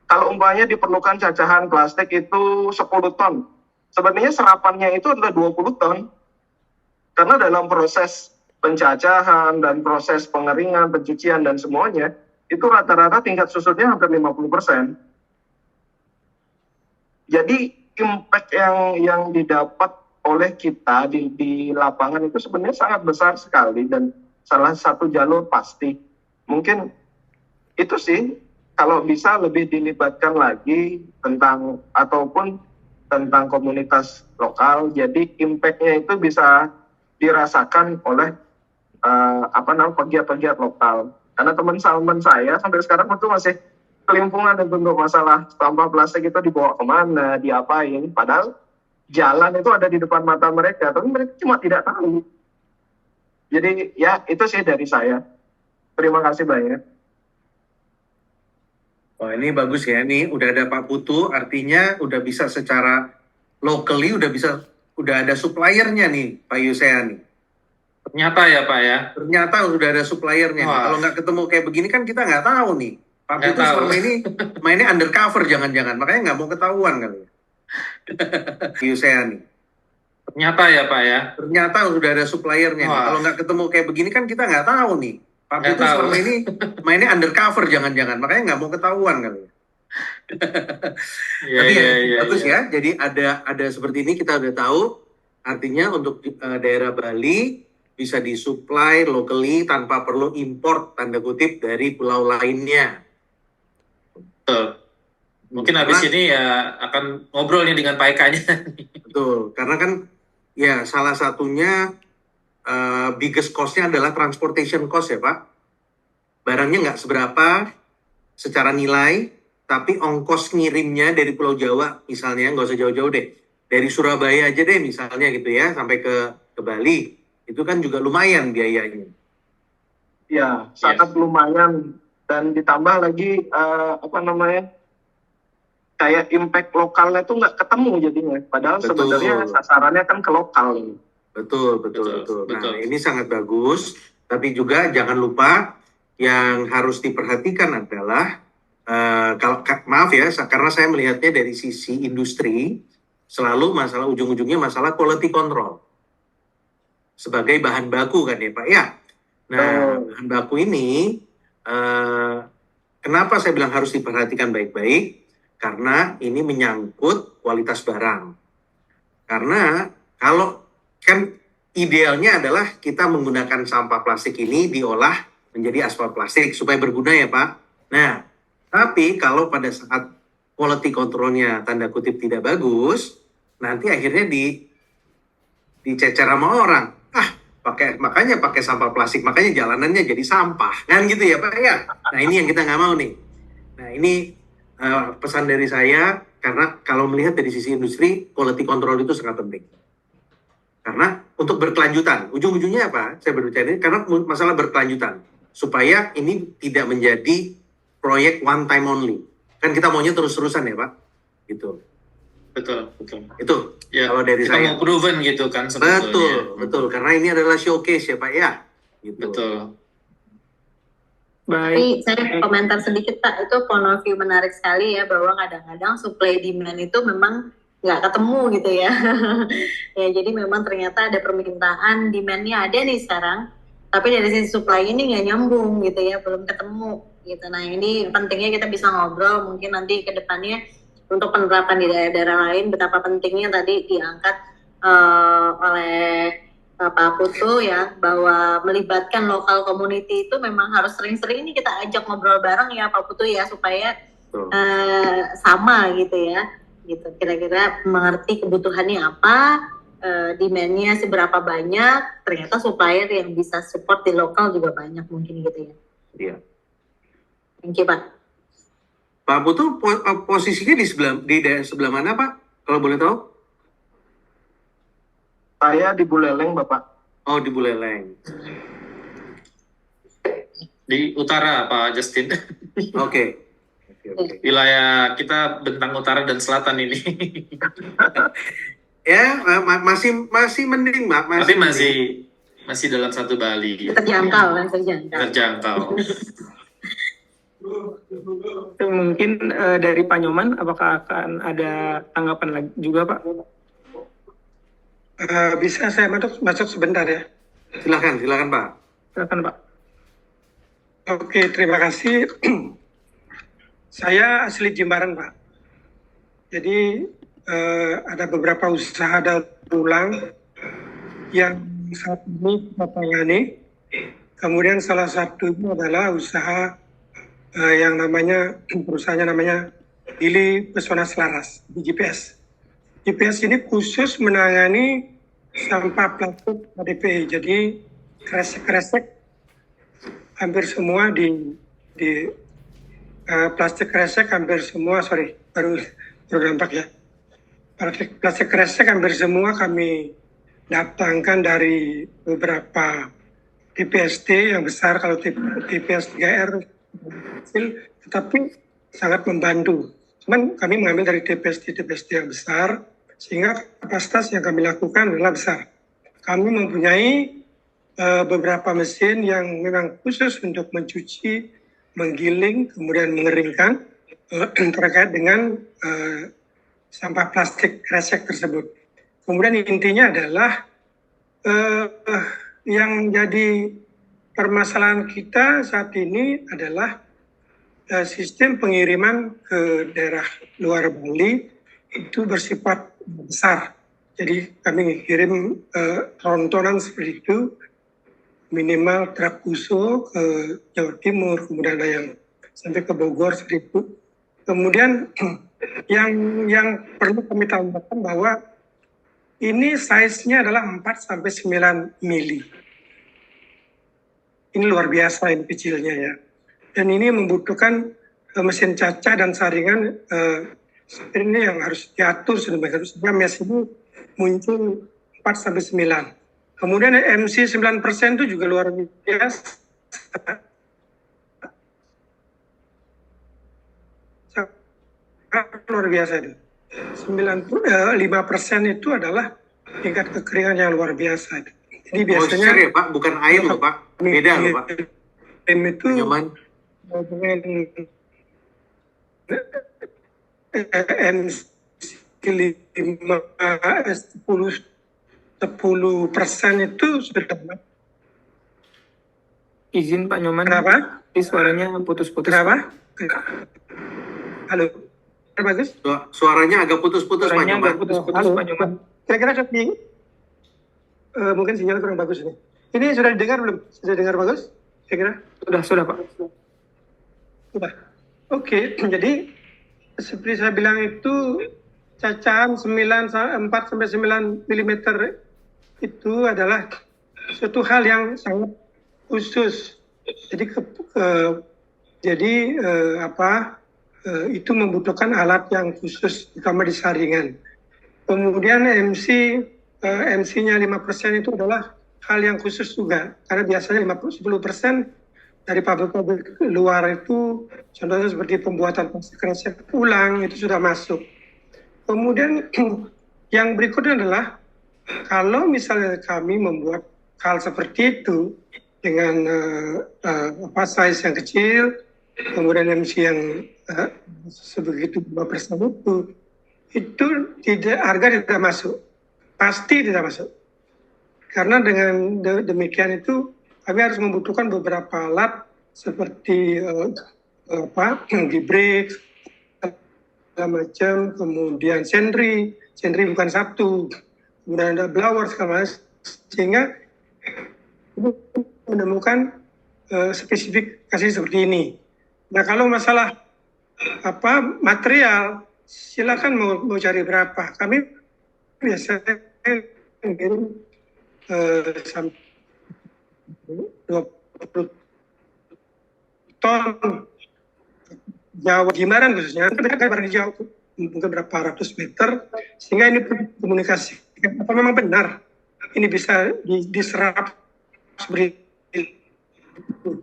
kalau umpamanya diperlukan cacahan plastik itu 10 ton, sebenarnya serapannya itu adalah 20 ton. Karena dalam proses pencacahan dan proses pengeringan, pencucian dan semuanya, itu rata-rata tingkat susutnya hampir 50%. Jadi impact yang didapat oleh kita di lapangan itu sebenarnya sangat besar sekali, dan salah satu jalur pasti. Mungkin itu sih, kalau bisa lebih dilibatkan lagi tentang komunitas lokal, jadi impact-nya itu bisa dirasakan oleh pegiat-pegiat lokal. Karena teman-teman saya sampai sekarang itu masih kelimpungan untuk masalah sampah plastik itu dibawa kemana, diapain, padahal jalan itu ada di depan mata mereka, tapi mereka cuma tidak tahu. Jadi ya itu sih dari saya. Terima kasih banyak. Oh, ini bagus ya, nih udah ada Pak Putu, artinya udah bisa secara locally, udah ada suppliernya nih Pak Yusea nih. Ternyata ya Pak ya. Ternyata udah ada suppliernya. Kalau nggak ketemu kayak begini kan kita nggak tahu nih. Pak Putu selama ini mainnya undercover jangan-jangan, makanya nggak mau ketahuan kali ya. Yusea nih. Ternyata ya Pak ya. Ternyata udah ada suppliernya. Kalau nggak ketemu kayak begini kan kita nggak tahu nih. Pak Putu selama ini mainnya undercover jangan-jangan, makanya nggak mau ketahuan kali ya. Tapi bagus ya. Jadi ada seperti ini, kita udah tahu. Artinya untuk daerah Bali bisa disuplai locally tanpa perlu import tanda kutip dari pulau lainnya. Betul. Mungkin habis ini ya akan ngobrol nih dengan Pak Eka-nya. Betul, karena kan ya salah satunya biggest cost-nya adalah transportation cost ya Pak. Barangnya nggak seberapa secara nilai, tapi ongkos ngirimnya dari Pulau Jawa misalnya, nggak usah jauh-jauh deh, dari Surabaya aja deh misalnya gitu ya, sampai ke Bali, itu kan juga lumayan biayanya. Ya, sangat lumayan, dan ditambah lagi kayak impact lokalnya tuh nggak ketemu jadinya, padahal sebenarnya sasarannya kan ke lokal. Betul. Nah, ini sangat bagus, tapi juga jangan lupa yang harus diperhatikan adalah maaf ya, karena saya melihatnya dari sisi industri, selalu masalah ujung-ujungnya masalah quality control sebagai bahan baku kan ya Pak ya. Nah, bahan baku ini kenapa saya bilang harus diperhatikan baik-baik? Karena ini menyangkut kualitas barang. Karena kalau kan idealnya adalah kita menggunakan sampah plastik ini diolah menjadi aspal plastik supaya berguna ya Pak. Nah, tapi kalau pada saat quality controlnya tanda kutip tidak bagus, nanti akhirnya dicecer sama orang. Makanya pakai sampah plastik, makanya jalanannya jadi sampah. Kan gitu ya Pak ya. Nah, ini yang kita nggak mau nih. Nah, ini pesan dari saya, karena kalau melihat dari sisi industri, quality control itu sangat penting. Karena untuk berkelanjutan, ujung-ujungnya apa? Saya berbicara ini karena masalah berkelanjutan. Supaya ini tidak menjadi proyek one time only. Kan kita maunya terus-terusan ya Pak? Gitu. Betul. Itu Ya, kalau dari kita saya. mau proven gitu kan sebetulnya. Betul. Karena ini adalah showcase ya Pak ya. Gitu. Betul. Tapi Baik. saya komentar sedikit Pak, itu point of view menarik sekali ya, bahwa kadang-kadang supply demand itu memang nggak ketemu gitu ya. Ya jadi memang ternyata ada permintaan, demandnya ada nih sekarang, tapi dari sisi supply ini nggak nyambung gitu ya, belum ketemu gitu. Nah ini pentingnya kita bisa ngobrol mungkin nanti ke depannya untuk penerapan di daerah-daerah lain, betapa pentingnya tadi diangkat oleh Pak Putu ya, bahwa melibatkan lokal community itu memang harus sering-sering ini kita ajak ngobrol bareng ya Pak Putu ya, supaya sama gitu ya, gitu kira-kira mengerti kebutuhannya apa, demand-nya seberapa banyak, ternyata supplier yang bisa support di lokal juga banyak mungkin gitu ya. Iya. Thank you Pak. Pak Putu posisinya di sebelah mana Pak? Kalau boleh tahu? Saya di Buleleng, Bapak. Oh, di Buleleng. Di utara Pak Justin. Oke. Wilayah kita bentang utara dan selatan ini. Ya, masih mending, Mbak. Tapi masih dalam satu Bali. Terjangkau. Itu mungkin dari Pak Nyoman, apakah akan ada tanggapan lagi juga Pak? Bisa saya masuk sebentar ya? Silakan Pak. Silakan Pak. Oke, terima kasih. Saya asli Jimbaran Pak. Jadi ada beberapa usaha daur ulang yang saat ini kita tangani. Kemudian salah satunya adalah usaha yang namanya, perusahaannya namanya Gili Pesona Selaras, GPS. GPS ini khusus menangani sampah plastik HDPE. Jadi kresek-kresek hampir semua di plastik kresek hampir semua, baru nampak ya. Plastik kresek hampir semua kami datangkan dari beberapa TPST yang besar, kalau TPS 3R kecil, tetapi sangat membantu. Cuman kami mengambil dari TPST yang besar, sehingga kapasitas yang kami lakukan adalah besar. Kami mempunyai beberapa mesin yang memang khusus untuk mencuci, menggiling, kemudian mengeringkan terkait dengan sampah plastik kresek tersebut. Kemudian intinya adalah yang jadi permasalahan kita saat ini adalah sistem pengiriman ke daerah luar Bali itu bersifat besar. Jadi kami kirim rontonan seperti itu, minimal truk Uso ke Jawa Timur, kemudian ada yang sampai ke Bogor seperti itu. Kemudian yang perlu kami tambahkan bahwa ini size-nya adalah 4-9 mili. Ini luar biasa ini kecilnya ya. Dan ini membutuhkan mesin caca dan saringan ini yang harus diatur sedemikian sehingga mes ini muncul 4-9. Kemudian MC 9% itu juga luar biasa. Luar biasa itu. 5% itu adalah tingkat kekeringan yang luar biasa. Jadi biasanya ya Pak, bukan air loh Pak. Beda loh Pak. Itu Nyaman. MC 10% itu sudah tepat. Izin Pak Nyoman. Kenapa? Suaranya putus-putus. Kenapa? Halo. Bagus? Suaranya agak putus-putus Pak Suaranya Nyoman. agak putus-putus Pak Nyoman. Kira-kira mungkin sinyal kurang bagus ini. Ini sudah didengar belum? Sudah dengar bagus? Kira-kira? Sudah Pak. Sudah. Oke, jadi seperti saya bilang itu cacahan 4-9 mm itu adalah suatu hal yang sangat khusus. Jadi itu membutuhkan alat yang khusus, terutama di saringan. Kemudian MC-nya 5% itu adalah hal yang khusus juga, karena biasanya 10% dari pabrik-pabrik luar itu, contohnya seperti pembuatan plastik kresek ulang, itu sudah masuk. Kemudian yang berikutnya adalah, kalau misalnya kami membuat hal seperti itu, dengan size yang kecil, kemudian MC yang sebegitu 5% itu tidak, harga tidak masuk, pasti tidak masuk. Karena dengan demikian itu kami harus membutuhkan beberapa alat seperti gibrix, segala macam, kemudian sentry bukan satu, kemudian ada blower segala macam, sehingga menemukan spesifikasi seperti ini. Nah, kalau masalah material, silakan mau cari berapa. Kami biasanya mengirim sampai 20 ton Jawa Jimbaran khususnya, kan barang hijau mungkin berapa ratus meter, sehingga ini perlu komunikasi. Apa memang benar ini bisa diserap seperti itu?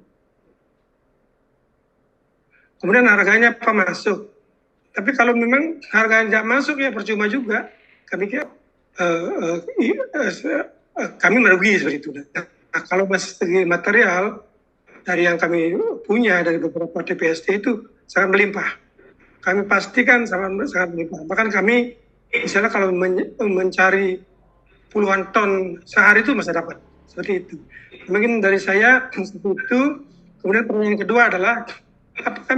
Kemudian harganya apa masuk? Tapi kalau memang harganya tidak masuk, ya percuma juga. Kami kira kami merugi seperti itu. Nah, kalau segi material dari yang kami punya dari beberapa TPST itu sangat melimpah. Kami pastikan sangat melimpah. Bahkan kami misalnya kalau mencari puluhan ton sehari itu masih dapat. Seperti itu. Mungkin dari saya seperti itu. Kemudian pertanyaan kedua adalah, apakah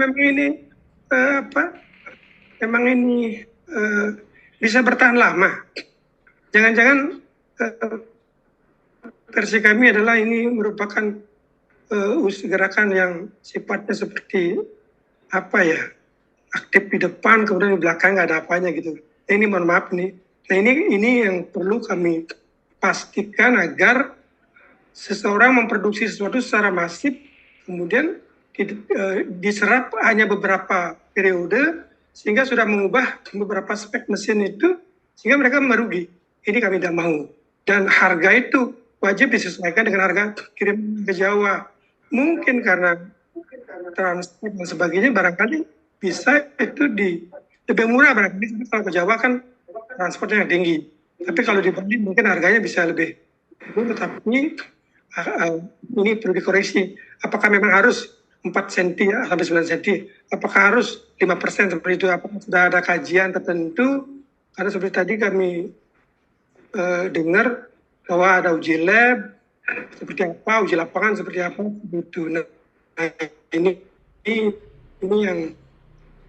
memang ini bisa bertahan lama? Jangan-jangan versi kami adalah ini merupakan gerakan yang sifatnya seperti aktif di depan, kemudian di belakang nggak ada apanya gitu. Nah, ini mohon maaf nih. Nah, ini yang perlu kami pastikan agar seseorang memproduksi sesuatu secara masif, kemudian diserap hanya beberapa periode, sehingga sudah mengubah beberapa spek mesin itu, sehingga mereka merugi. Ini kami tidak mau. Dan harga itu wajib disesuaikan dengan harga kirim ke Jawa. Mungkin karena transport dan sebagainya, barangkali bisa itu lebih murah barangkali. Kalau ke Jawa kan transportnya tinggi. Tapi kalau di Bali mungkin harganya bisa lebih. Tetapi ini perlu dikoreksi. Apakah memang harus 4 cm sampai 9 cm? Apakah harus 5% seperti itu? Apakah sudah ada kajian tertentu? Karena seperti tadi kami dengar bahwa ada uji lab, seperti apa, uji lapangan seperti apa, begitu. Nah, ini yang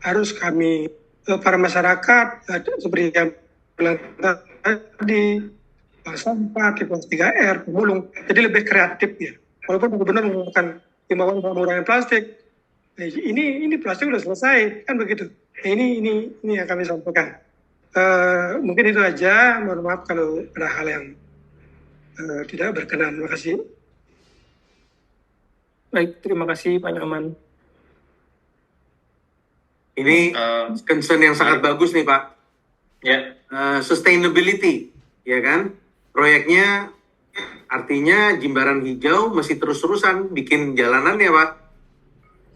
harus kami para masyarakat seperti yang bilang tadi, sampah, tipe 3R, pemulung, jadi lebih kreatif ya. Walaupun benar-benar menggunakan himbauan pengurangan plastik, ini plastik sudah selesai, kan begitu. Nah, ini yang kami sampaikan. Mungkin itu aja. Mohon maaf kalau ada hal yang tidak berkenan. Terima kasih. Baik, terima kasih Pak Nyoman. Ini concern yang sangat bagus nih Pak. Ya. Sustainability, ya kan? Proyeknya artinya Jimbaran Hijau masih terus-terusan bikin jalanan ya Pak.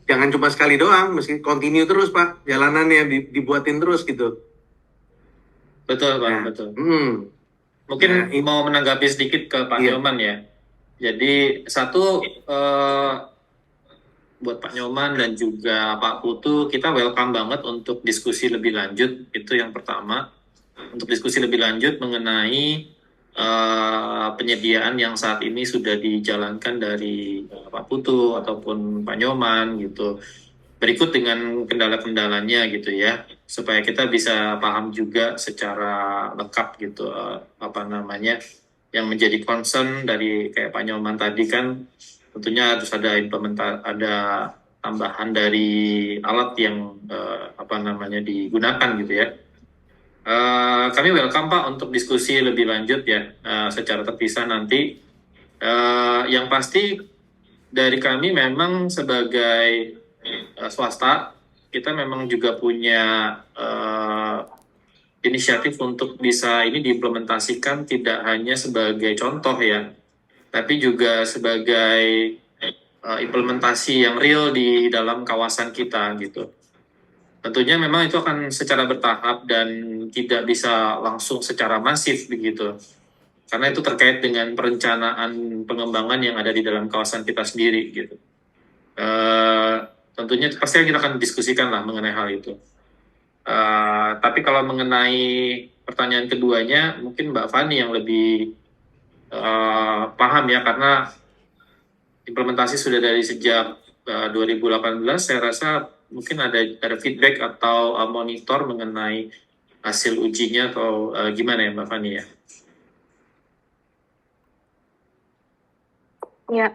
Jangan cuma sekali doang, mesti continue terus Pak. Jalanannya dibuatin terus gitu. Betul Pak, betul. Mungkin mau menanggapi sedikit ke Pak Nyoman ya. Jadi satu, buat Pak Nyoman dan juga Pak Putu, kita welcome banget untuk diskusi lebih lanjut. Itu yang pertama. Untuk diskusi lebih lanjut mengenai penyediaan yang saat ini sudah dijalankan dari Pak Putu ataupun Pak Nyoman gitu. Berikut dengan kendala-kendalanya gitu ya, supaya kita bisa paham juga secara lengkap gitu yang menjadi concern dari kayak Pak Nyoman tadi kan, tentunya harus ada ada tambahan dari alat yang digunakan gitu ya. Kami welcome Pak untuk diskusi lebih lanjut ya, secara terpisah nanti. Yang pasti dari kami memang sebagai swasta, kita memang juga punya inisiatif untuk bisa ini diimplementasikan tidak hanya sebagai contoh ya, tapi juga sebagai implementasi yang real di dalam kawasan kita gitu. Tentunya memang itu akan secara bertahap dan tidak bisa langsung secara masif begitu. Karena itu terkait dengan perencanaan pengembangan yang ada di dalam kawasan kita sendiri gitu. Tentunya pasti kita akan diskusikan lah mengenai hal itu. Tapi kalau mengenai pertanyaan keduanya, mungkin Mbak Fani yang lebih paham ya, karena implementasi sudah dari sejak 2018. Saya rasa mungkin ada feedback atau monitor mengenai hasil ujinya atau gimana ya Mbak Fani ya? Ya,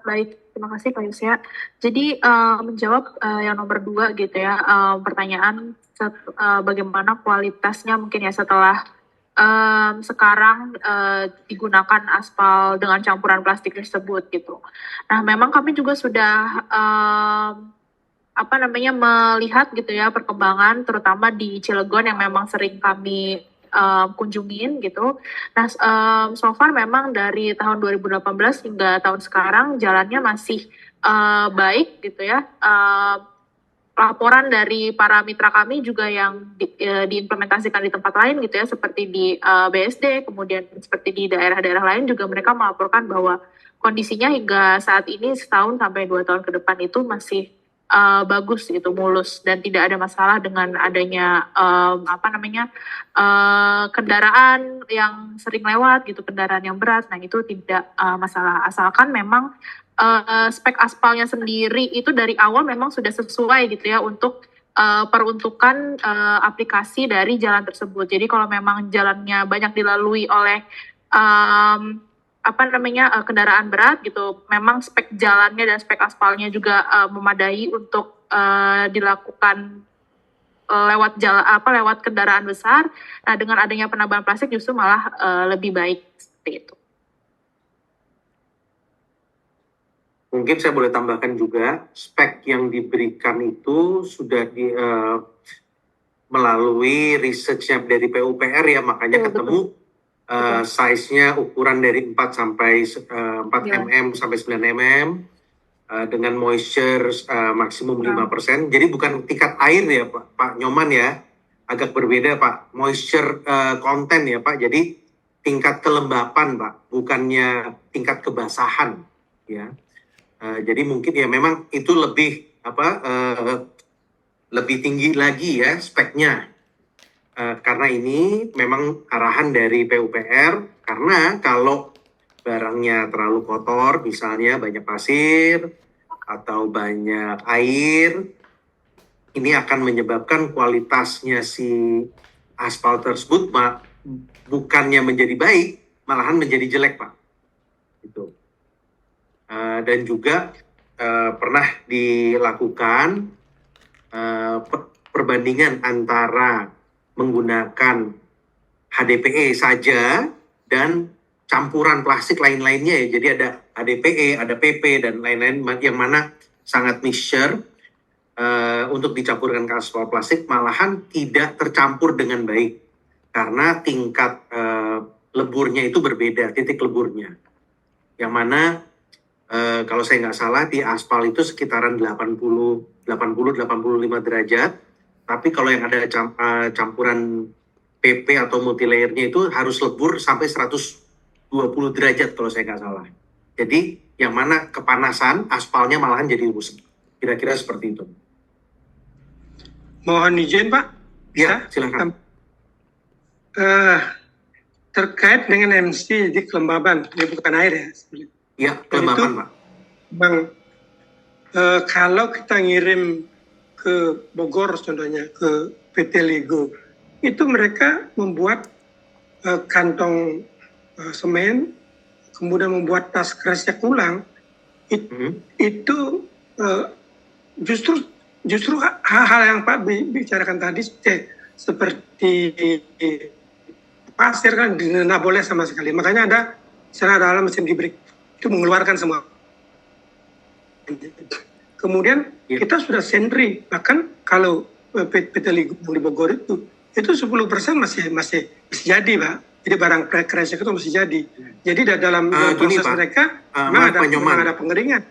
baik. Terima kasih Pak Yusya. Jadi menjawab yang nomor 2 gitu ya, pertanyaan bagaimana kualitasnya mungkin ya setelah sekarang digunakan aspal dengan campuran plastik tersebut gitu. Nah, memang kami juga sudah melihat gitu ya perkembangan terutama di Cilegon yang memang sering kami kunjungin gitu. Nah, so far memang dari tahun 2018 hingga tahun sekarang jalannya masih baik gitu ya. Laporan dari para mitra kami juga yang diimplementasikan di tempat lain gitu ya, seperti di BSD, kemudian seperti di daerah-daerah lain juga mereka melaporkan bahwa kondisinya hingga saat ini setahun sampai 2 tahun ke depan itu masih bagus gitu, mulus, dan tidak ada masalah dengan adanya kendaraan yang sering lewat gitu, kendaraan yang berat. Nah, itu tidak masalah, asalkan memang spek aspalnya sendiri itu dari awal memang sudah sesuai gitu ya untuk peruntukan aplikasi dari jalan tersebut. Jadi kalau memang jalannya banyak dilalui oleh kendaraan berat gitu, memang spek jalannya dan spek aspalnya juga memadai untuk dilakukan lewat kendaraan besar. Nah, dengan adanya penambahan plastik justru malah lebih baik seperti itu. Mungkin saya boleh tambahkan juga, spek yang diberikan itu sudah melalui research-nya dari PUPR ya, makanya ketemu size-nya ukuran dari 4 sampai 4 mm sampai 9 mm dengan moisture maksimum 5%. Jadi bukan tingkat air ya Pak Nyoman ya, agak berbeda Pak. Moisture content ya Pak. Jadi tingkat kelembapan Pak, bukannya tingkat kebasahan ya. Jadi mungkin ya memang itu lebih lebih tinggi lagi ya speknya. Karena ini memang arahan dari PUPR, karena kalau barangnya terlalu kotor, misalnya banyak pasir atau banyak air, ini akan menyebabkan kualitasnya si aspal tersebut bukannya menjadi baik, malahan menjadi jelek Pak. Gitu. Dan juga pernah dilakukan perbandingan antara menggunakan HDPE saja dan campuran plastik lain-lainnya ya. Jadi ada HDPE, ada PP dan lain-lain yang mana sangat mixture untuk dicampurkan ke aspal plastik malahan tidak tercampur dengan baik karena tingkat leburnya itu berbeda, titik leburnya. Yang mana kalau saya nggak salah di aspal itu sekitaran 80-85 derajat. Tapi kalau yang ada campuran PP atau multilayernya itu harus lebur sampai 120 derajat kalau saya nggak salah. Jadi yang mana kepanasan aspalnya malahan jadi rusak. Kira-kira seperti itu. Mohon izin Pak. Ya, silakan. Terkait dengan MC di kelembaban, ini bukan air ya. Ya, kelembapan Pak. Bang, kalau kita ngirim ke Bogor contohnya, ke PT Lego, itu mereka membuat kantong semen, kemudian membuat tas kresek ulang, itu justru hal-hal yang Pak bicarakan tadi, seperti pasir kan tidak boleh sama sekali. Makanya ada alam mesin gibrik itu mengeluarkan semua. Kemudian Iya. kita sudah sentri, bahkan kalau PT Ligo di Bogor itu 10% masih jadi, Pak. Jadi barang kresek itu masih jadi. Jadi dalam Gini, proses Pak. mereka Maaf, Pak Nyoman. memang ada pengeringan.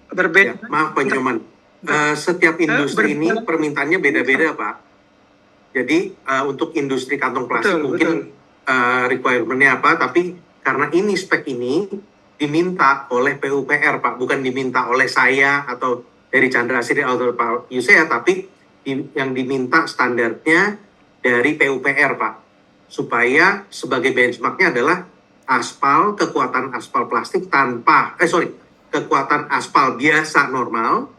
Berbeda. Ya, maaf Pak Nyoman. Setiap industri ini permintaannya beda-beda, Pak. Jadi untuk industri kantong plastik mungkin requirement-nya apa, tapi karena ini spek ini diminta oleh PUPR, Pak, bukan diminta oleh saya atau dari Chandra Asri atau Pak Yusea, tapi yang diminta standarnya dari PUPR, Pak, supaya sebagai benchmarknya adalah kekuatan aspal plastik kekuatan aspal biasa normal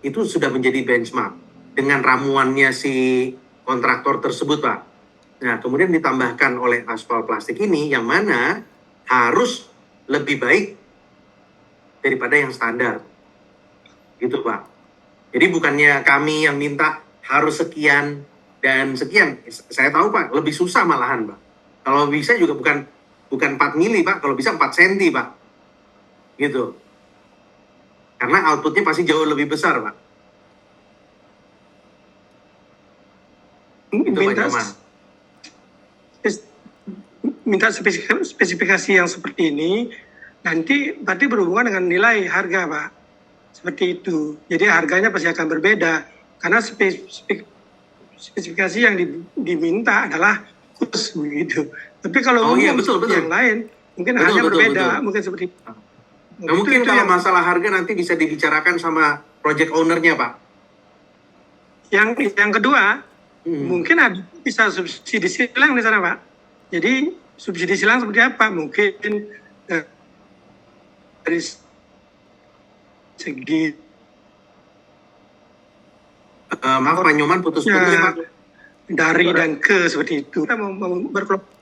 itu sudah menjadi benchmark dengan ramuannya si kontraktor tersebut, Pak. Nah, kemudian ditambahkan oleh aspal plastik ini yang mana harus lebih baik daripada yang standar. Gitu, Pak. Jadi bukannya kami yang minta harus sekian dan sekian. Saya tahu, Pak, lebih susah malahan, Pak. Kalau bisa juga bukan 4 mili, Pak. Kalau bisa 4 senti, Pak. Gitu. Karena outputnya pasti jauh lebih besar, Pak. Itu Pak Nyoman. Minta spesifikasi yang seperti ini, nanti berarti berhubungan dengan nilai harga, Pak. Seperti itu. Jadi harganya pasti akan berbeda. Karena spesifikasi yang diminta adalah khusus begitu. Tapi kalau betul. yang lain, mungkin hanya berbeda. Betul. Mungkin seperti itu. Nah, mungkin kalau masalah harga nanti bisa dibicarakan sama project owner-nya, Pak. Yang kedua, mungkin ada bisa subsidi silang di sana, Pak. Jadi subsidi silang seperti apa? Mungkin dari segi maaf Pak Nyoman putus-putus, Pak. Dari dan ke seperti itu. Kita mau berkelompok.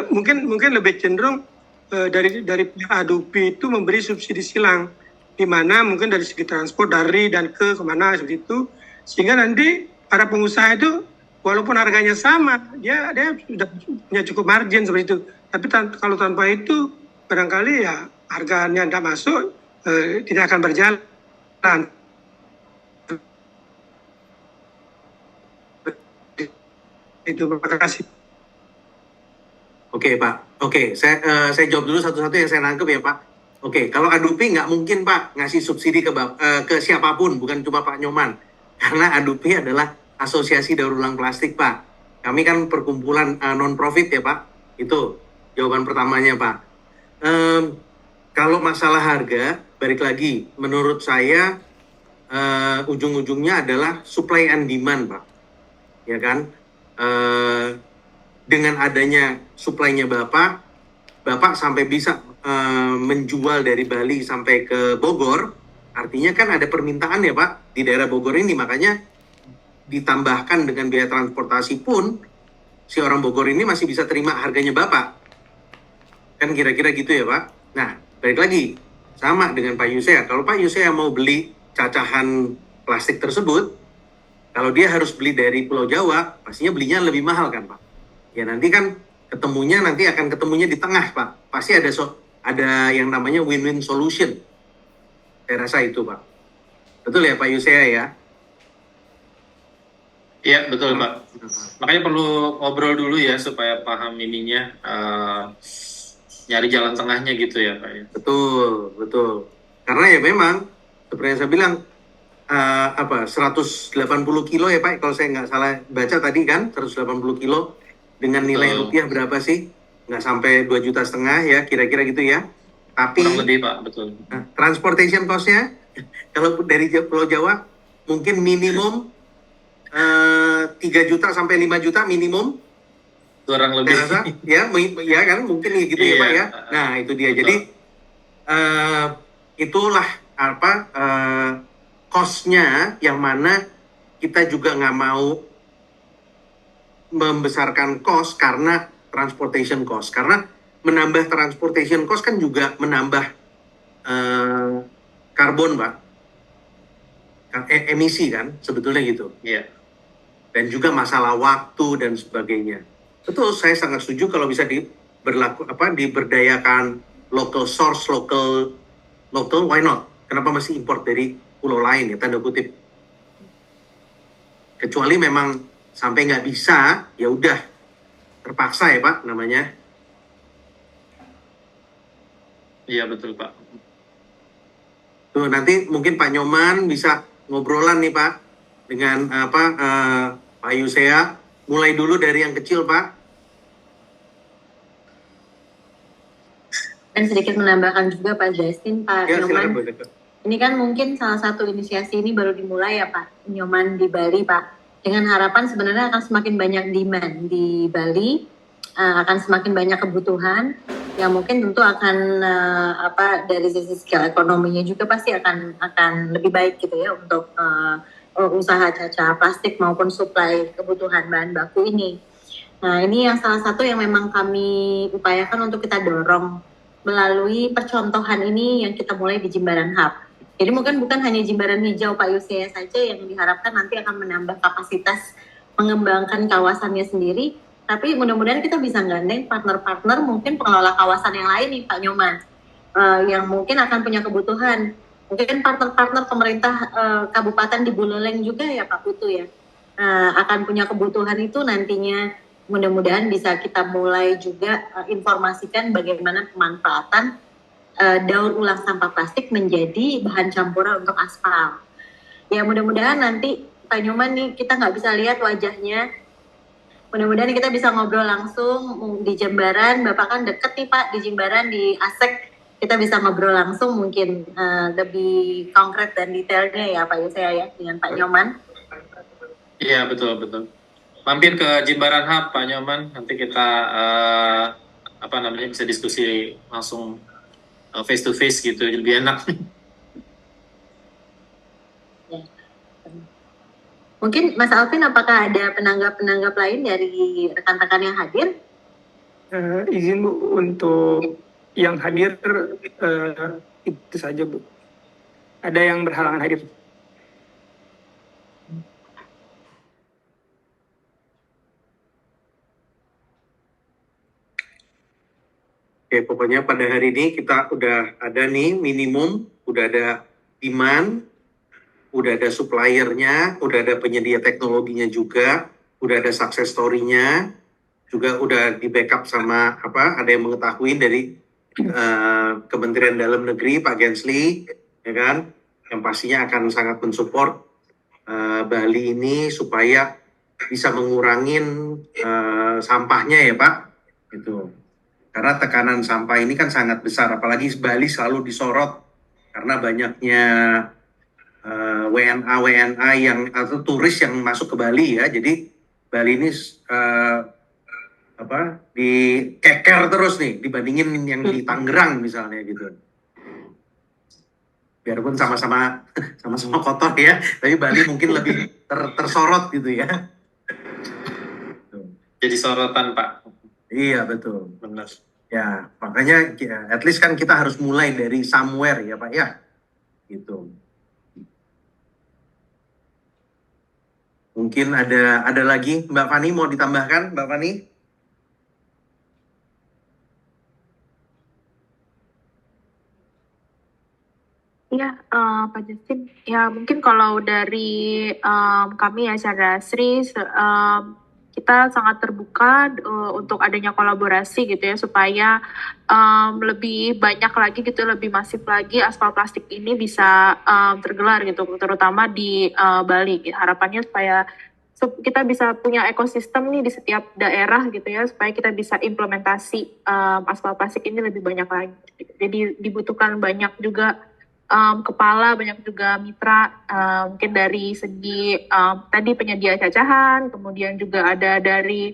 Mungkin lebih cenderung dari pihak Adobe itu memberi subsidi silang, di mana mungkin dari segi transport dari dan ke kemana seperti itu, sehingga nanti para pengusaha itu walaupun harganya sama, dia sudah punya cukup margin seperti itu. Tapi kalau tanpa itu barangkali ya harganya tidak masuk, tidak akan berjalan. Itu, terima kasih. Oke, Pak. Oke, saya jawab dulu satu-satu yang saya nangkep ya, Pak. Oke, kalau Adobe nggak mungkin, Pak, ngasih subsidi ke siapapun, bukan cuma Pak Nyoman. Karena Adobe adalah asosiasi daur ulang plastik, Pak. Kami kan perkumpulan non-profit ya, Pak. Itu jawaban pertamanya, Pak. Kalau masalah harga, balik lagi, menurut saya ujung-ujungnya adalah supply and demand, Pak. Ya kan? Dengan adanya supply-nya Bapak sampai bisa menjual dari Bali sampai ke Bogor, artinya kan ada permintaan ya, Pak, di daerah Bogor ini. Makanya ditambahkan dengan biaya transportasi pun, si orang Bogor ini masih bisa terima harganya Bapak. Kan kira-kira gitu ya, Pak. Nah, balik lagi, sama dengan Pak Yusea. Kalau Pak Yusea mau beli cacahan plastik tersebut, kalau dia harus beli dari Pulau Jawa, pastinya belinya lebih mahal kan, Pak. Ya nanti kan akan ketemunya di tengah, Pak. Pasti ada yang namanya win-win solution. Saya rasa itu, Pak. Betul ya, Pak Yusea ya? Iya, betul, Pak. Makanya perlu ngobrol dulu ya supaya paham ininya, nyari jalan tengahnya gitu ya, Pak. Betul. Karena ya memang seperti yang saya bilang, 180 kilo ya, Pak, kalau saya nggak salah baca tadi kan, 180 kilo dengan nilai rupiah berapa sih? Nggak sampai 2,5 juta ya, kira-kira gitu ya. Tapi kurang lebih, Pak, betul. Transportation cost-nya kalau dari Pulau Jawa mungkin minimum 3 juta sampai 5 juta minimum. Kurang lebih. Saya rasa, ya kan mungkin gitu ya, Pak ya. Nah, itu dia. Betul. Jadi itulah cost-nya yang mana kita juga nggak mau membesarkan cost karena transportation cost. Karena menambah transportation cost kan juga menambah karbon, Pak. Emisi kan, sebetulnya gitu. Iya. Dan juga masalah waktu dan sebagainya. Betul, saya sangat setuju kalau bisa diberdayakan local source, local, why not? Kenapa masih import dari pulau lain ya, tanda kutip. Kecuali memang sampai nggak bisa, ya udah terpaksa ya Pak namanya. Iya betul Pak. Tuh nanti mungkin Pak Nyoman bisa ngobrolan nih Pak dengan Pak Yusea. Mulai dulu dari yang kecil Pak. Dan sedikit menambahkan juga Pak Justin, Pak Ya Nyoman. silakan Bu Deka. Ini kan mungkin salah satu inisiasi ini baru dimulai ya Pak Nyoman di Bali Pak. Dengan harapan sebenarnya akan semakin banyak demand di Bali, akan semakin banyak kebutuhan yang mungkin tentu akan dari sisi skill ekonominya juga pasti akan lebih baik gitu ya untuk usaha caca plastik maupun suplai kebutuhan bahan baku ini. Nah ini yang salah satu yang memang kami upayakan untuk kita dorong melalui percontohan ini yang kita mulai di Jimbaran Hub. Jadi mungkin bukan hanya Jimbaran Hijau Pak Yusea saja yang diharapkan nanti akan menambah kapasitas mengembangkan kawasannya sendiri, tapi mudah-mudahan kita bisa gandeng partner-partner mungkin pengelola kawasan yang lain nih Pak Nyoman, yang mungkin akan punya kebutuhan. Mungkin partner-partner pemerintah kabupaten di Buleleng juga ya Pak Putu ya, akan punya kebutuhan itu nantinya mudah-mudahan bisa kita mulai juga informasikan bagaimana pemanfaatan daur ulang sampah plastik menjadi bahan campuran untuk aspal. Ya mudah-mudahan nanti Pak Nyoman nih kita nggak bisa lihat wajahnya. Mudah-mudahan kita bisa ngobrol langsung di Jimbaran. Bapak kan deket nih Pak di Jimbaran di Asek. Kita bisa ngobrol langsung mungkin lebih konkret dan detailnya ya Pak Yusea ya dengan Pak Nyoman. Iya betul. Mampir ke Jimbaran Hub Pak Nyoman, nanti kita bisa diskusi langsung face to face gitu, lebih enak. Mungkin Mas Alvin, apakah ada penanggap-penanggap lain dari rekan-rekan yang hadir? Izin Bu, untuk yang hadir itu saja Bu. Ada yang berhalangan hadir. Oke, pokoknya pada hari ini kita udah ada nih minimum, udah ada demand, udah ada suppliernya, udah ada penyedia teknologinya juga, udah ada success story-nya, juga udah di backup sama ada yang mengetahui dari Kementerian Dalam Negeri Pak Gensli, ya kan, yang pastinya akan sangat mensupport Bali ini supaya bisa mengurangin sampahnya ya Pak, gitu. Karena tekanan sampah ini kan sangat besar, apalagi Bali selalu disorot karena banyaknya WNA atau turis yang masuk ke Bali ya. Jadi Bali ini dikeker terus nih dibandingin yang di Tangerang misalnya gitu. Biarpun sama-sama kotor ya, tapi Bali mungkin lebih tersorot gitu ya. Jadi sorotan Pak. Iya betul. Benar. Ya, makanya at least kan kita harus mulai dari somewhere ya Pak ya. Gitu. Mungkin ada lagi Mbak Fani mau ditambahkan, Mbak Fani? Ya, Pak Justin. Ya, mungkin kalau dari kami ya, Chandra-Asri, kita sangat terbuka untuk adanya kolaborasi gitu ya, supaya lebih banyak lagi gitu, lebih masif lagi aspal plastik ini bisa tergelar gitu, terutama di Bali. Harapannya supaya kita bisa punya ekosistem nih di setiap daerah gitu ya, supaya kita bisa implementasi aspal plastik ini lebih banyak lagi. Jadi dibutuhkan banyak juga kepala, banyak juga mitra, mungkin dari segi tadi penyedia cacahan, kemudian juga ada dari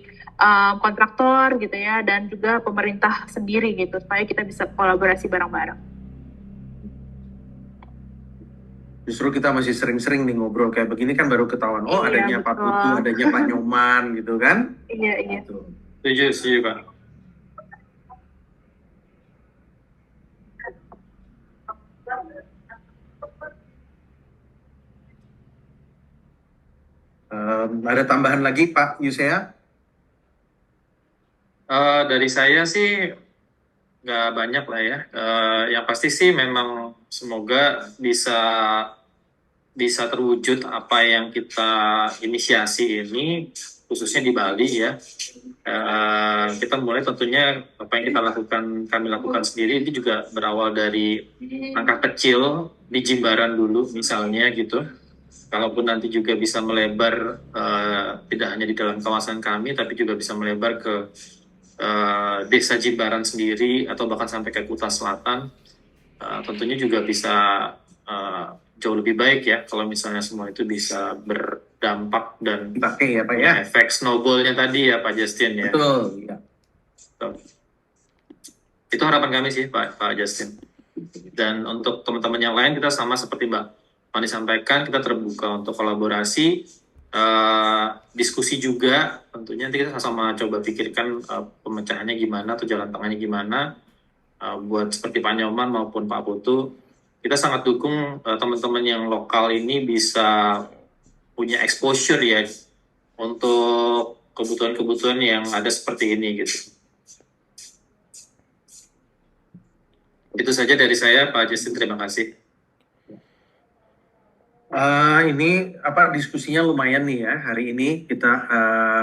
kontraktor gitu ya, dan juga pemerintah sendiri gitu, supaya kita bisa kolaborasi bareng-bareng. Justru kita masih sering-sering nih ngobrol kayak begini kan baru ketahuan, oh adanya Pak Putu, adanya Pak Nyoman gitu kan. Iya. Gitu. Setuju Pak. Ada tambahan lagi Pak Yusea? Dari saya sih nggak banyak lah ya. Yang pasti sih memang semoga bisa bisa terwujud apa yang kita inisiasi ini, khususnya di Bali ya. Kita mulai tentunya apa yang kami lakukan sendiri ini juga berawal dari langkah kecil di Jimbaran dulu misalnya gitu. Kalaupun nanti juga bisa melebar tidak hanya di dalam kawasan kami, tapi juga bisa melebar ke desa Jimbaran sendiri atau bahkan sampai ke Kuta Selatan, tentunya juga bisa jauh lebih baik ya kalau misalnya semua itu bisa berdampak dan dipakai ya Pak ya. Efek snowball-nya tadi ya Pak Justin ya. Betul. Ya. Itu harapan kami sih Pak Justin. Dan untuk teman-teman yang lain kita sama seperti Mbak Fani sampaikan, kita terbuka untuk kolaborasi, diskusi juga. Tentunya nanti kita sama coba pikirkan pemecahannya gimana atau jalan tengahnya gimana. Buat seperti Pak Nyoman maupun Pak Putu, kita sangat dukung teman-teman yang lokal ini bisa punya exposure ya untuk kebutuhan-kebutuhan yang ada seperti ini gitu. Itu saja dari saya, Pak Justin. Terima kasih. Ini diskusinya lumayan nih ya hari ini. Kita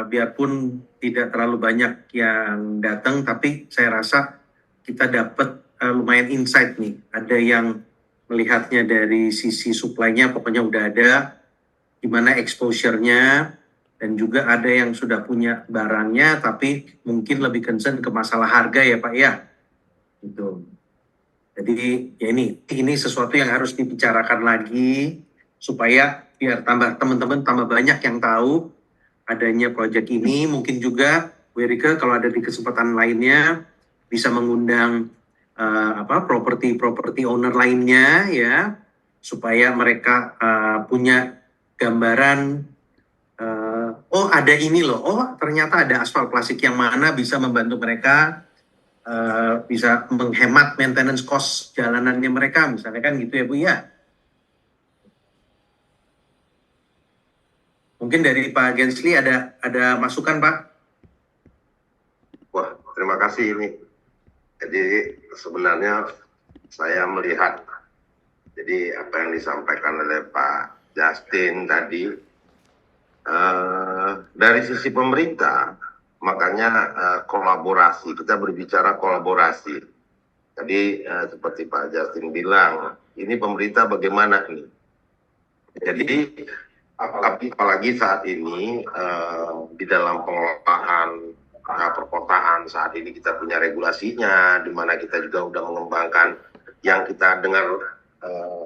biarpun tidak terlalu banyak yang datang, tapi saya rasa kita dapat lumayan insight nih. Ada yang melihatnya dari sisi supply-nya pokoknya udah ada, gimana exposure-nya, dan juga ada yang sudah punya barangnya tapi mungkin lebih concern ke masalah harga ya Pak ya. Gitu. Jadi ya ini sesuatu yang harus dibicarakan lagi supaya biar teman-teman tambah banyak yang tahu adanya proyek ini. Mungkin juga Werike kalau ada di kesempatan lainnya bisa mengundang property owner lainnya ya, supaya mereka punya gambaran ada ini loh, ternyata ada aspal plastik yang mana bisa membantu mereka bisa menghemat maintenance cost jalanannya mereka, misalnya kan gitu ya Bu ya. Mungkin dari Pak Gensli ada masukan Pak? Wah, terima kasih ini. Jadi sebenarnya saya melihat, jadi apa yang disampaikan oleh Pak Justin tadi, dari sisi pemerintah, makanya kolaborasi, kita berbicara kolaborasi. Jadi seperti Pak Justin bilang, ini pemerintah bagaimana nih? Jadi apalagi saat ini di dalam pengelolaan perkotaan saat ini kita punya regulasinya, di mana kita juga udah mengembangkan yang kita dengar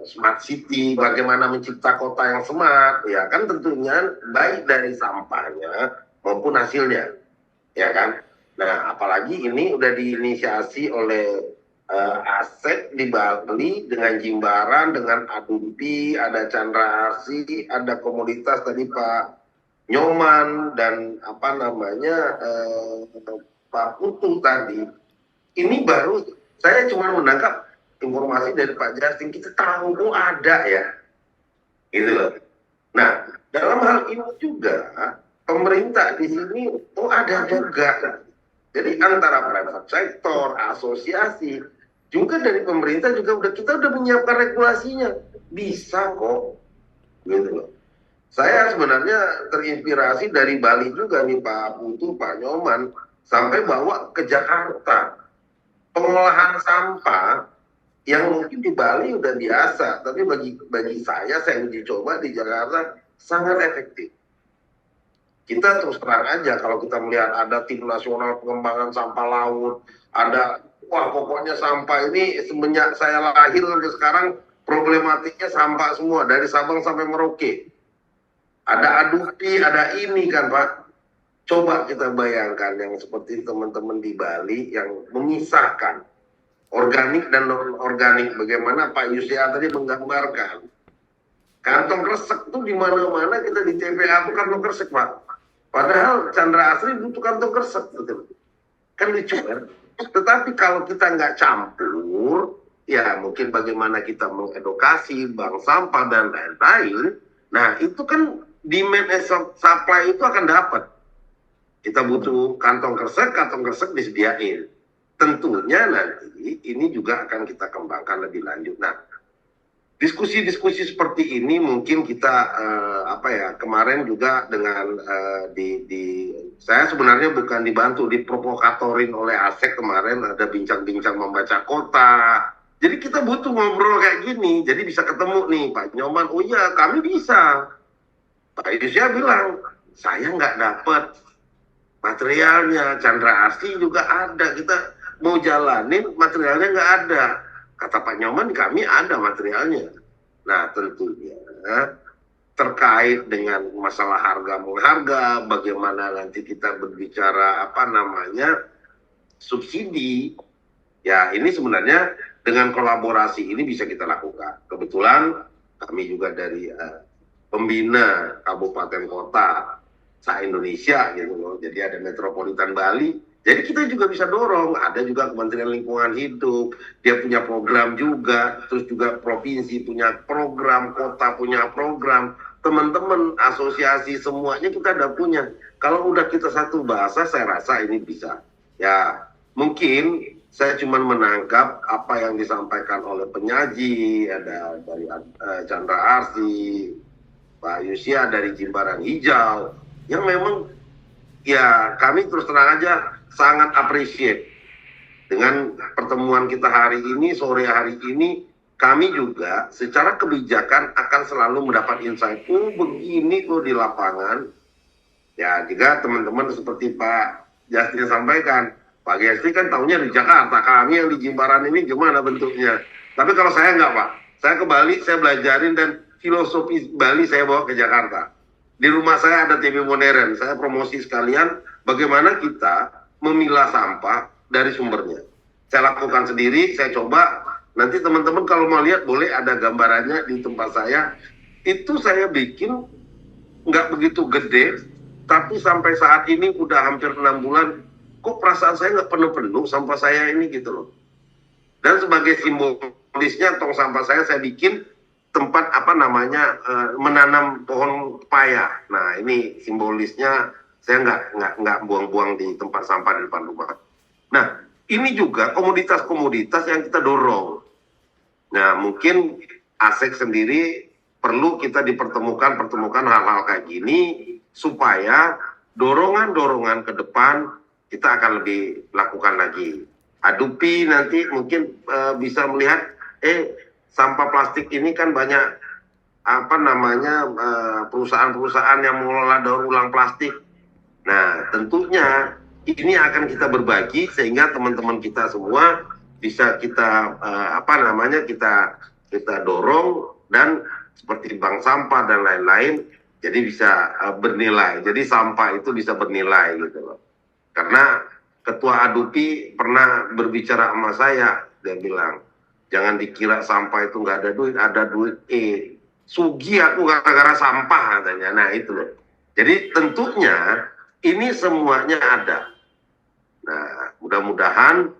smart city, bagaimana mencipta kota yang smart, ya kan tentunya baik dari sampahnya maupun hasilnya, ya kan. Nah apalagi ini udah diinisiasi oleh ASEK di Bali dengan Jimbaran, dengan Adumpi, ada Chandra Arsi, ada komunitas tadi Pak Nyoman dan Pak Putu tadi. Ini baru saya cuma menangkap informasi dari Pak Justin, kita tahu ada ya, gitu loh. Nah dalam hal ini juga pemerintah di sini ada juga. Jadi antara private sector, asosiasi, juga dari pemerintah juga kita udah menyiapkan regulasinya, bisa kok, gitu loh. Saya sebenarnya terinspirasi dari Bali juga nih Pak Putu, Pak Nyoman, sampai bawa ke Jakarta. Pengolahan sampah yang mungkin di Bali udah biasa, tapi bagi saya uji coba di Jakarta sangat efektif. Kita terus terang aja kalau kita melihat ada tim nasional pengembangan sampah laut, ada pokoknya sampah ini semenjak saya lahir sampai sekarang problematiknya sampah semua dari Sabang sampai Merauke. Ada Adupi, ada ini kan Pak. Coba kita bayangkan yang seperti teman-teman di Bali yang memisahkan organik dan non-organik. Bagaimana Pak Yusya tadi menggambarkan. Kantong kresek tuh di mana-mana kita di TPA itu kantong kresek Pak. Padahal Chandra Asri butuh kantong kresek. Gitu. Kan lucu kan? Tetapi kalau kita nggak campur, ya mungkin bagaimana kita mengedukasi bank sampah dan lain-lain. Nah itu kan demand and supply itu akan dapat. Kita butuh kantong kresek disediain. Tentunya nanti ini juga akan kita kembangkan lebih lanjut. Nah, diskusi-diskusi seperti ini mungkin kita kemarin juga dengan saya sebenarnya bukan dibantu, diprovokatorin oleh ASEK kemarin, ada bincang-bincang membaca kota. Jadi kita butuh ngobrol kayak gini, jadi bisa ketemu nih Pak Nyoman, oh iya kami bisa. Pak Yusya bilang, saya nggak dapat materialnya, Chandra Asri juga ada, kita mau jalanin materialnya nggak ada. Kata Pak Nyoman, kami ada materialnya. Nah tentunya terkait dengan masalah harga mengharga, bagaimana nanti kita berbicara subsidi, ya ini sebenarnya dengan kolaborasi ini bisa kita lakukan. Kebetulan kami juga dari pembina kabupaten kota se-Indonesia gitu loh. Jadi ada Metropolitan Bali. Jadi kita juga bisa dorong, ada juga Kementerian Lingkungan Hidup, dia punya program juga, terus juga provinsi punya program, kota punya program, teman-teman asosiasi semuanya kita ada punya. Kalau udah kita satu bahasa, saya rasa ini bisa. Ya, mungkin saya cuma menangkap apa yang disampaikan oleh penyaji, ada dari Chandra Asri, Pak Yusya dari Jimbaran Hijau, yang memang ya kami terus terang aja sangat appreciate dengan pertemuan kita hari ini, sore hari ini. Kami juga secara kebijakan akan selalu mendapat insight, oh begini loh di lapangan. Ya jika teman-teman seperti Pak Justin sampaikan, Pak Justin kan tahunya di Jakarta, kami yang di Jimbaran ini gimana bentuknya. Tapi kalau saya enggak Pak, saya ke Bali, saya belajarin dan filosofi Bali saya bawa ke Jakarta. Di rumah saya ada TV modern, saya promosi sekalian bagaimana kita memilah sampah dari sumbernya. Saya lakukan sendiri, saya coba. Nanti teman-teman kalau mau lihat boleh ada gambarannya di tempat saya. Itu saya bikin nggak begitu gede, tapi sampai saat ini udah hampir 6 bulan, kok perasaan saya nggak penuh-penuh sampah saya ini gitu loh. Dan sebagai simbolisnya tong sampah saya bikin tempat menanam pohon pepaya. Nah ini simbolisnya. Saya nggak buang-buang di tempat sampah di depan rumah. Nah, ini juga komoditas-komoditas yang kita dorong. Nah, mungkin ASEK sendiri perlu kita pertemukan hal-hal kayak gini supaya dorongan-dorongan ke depan kita akan lebih lakukan lagi. Adupi nanti mungkin bisa melihat, sampah plastik ini kan banyak perusahaan-perusahaan yang mengelola daur ulang plastik. Nah, tentunya ini akan kita berbagi sehingga teman-teman kita semua bisa kita kita dorong dan seperti bank sampah dan lain-lain, jadi bisa bernilai. Jadi sampah itu bisa bernilai gitu loh. Karena Ketua Adupi pernah berbicara sama saya, dia bilang, jangan dikira sampah itu nggak ada duit. Sugi aku gara-gara sampah katanya. Nah itu loh. Jadi tentunya ini semuanya ada. Nah, mudah-mudahan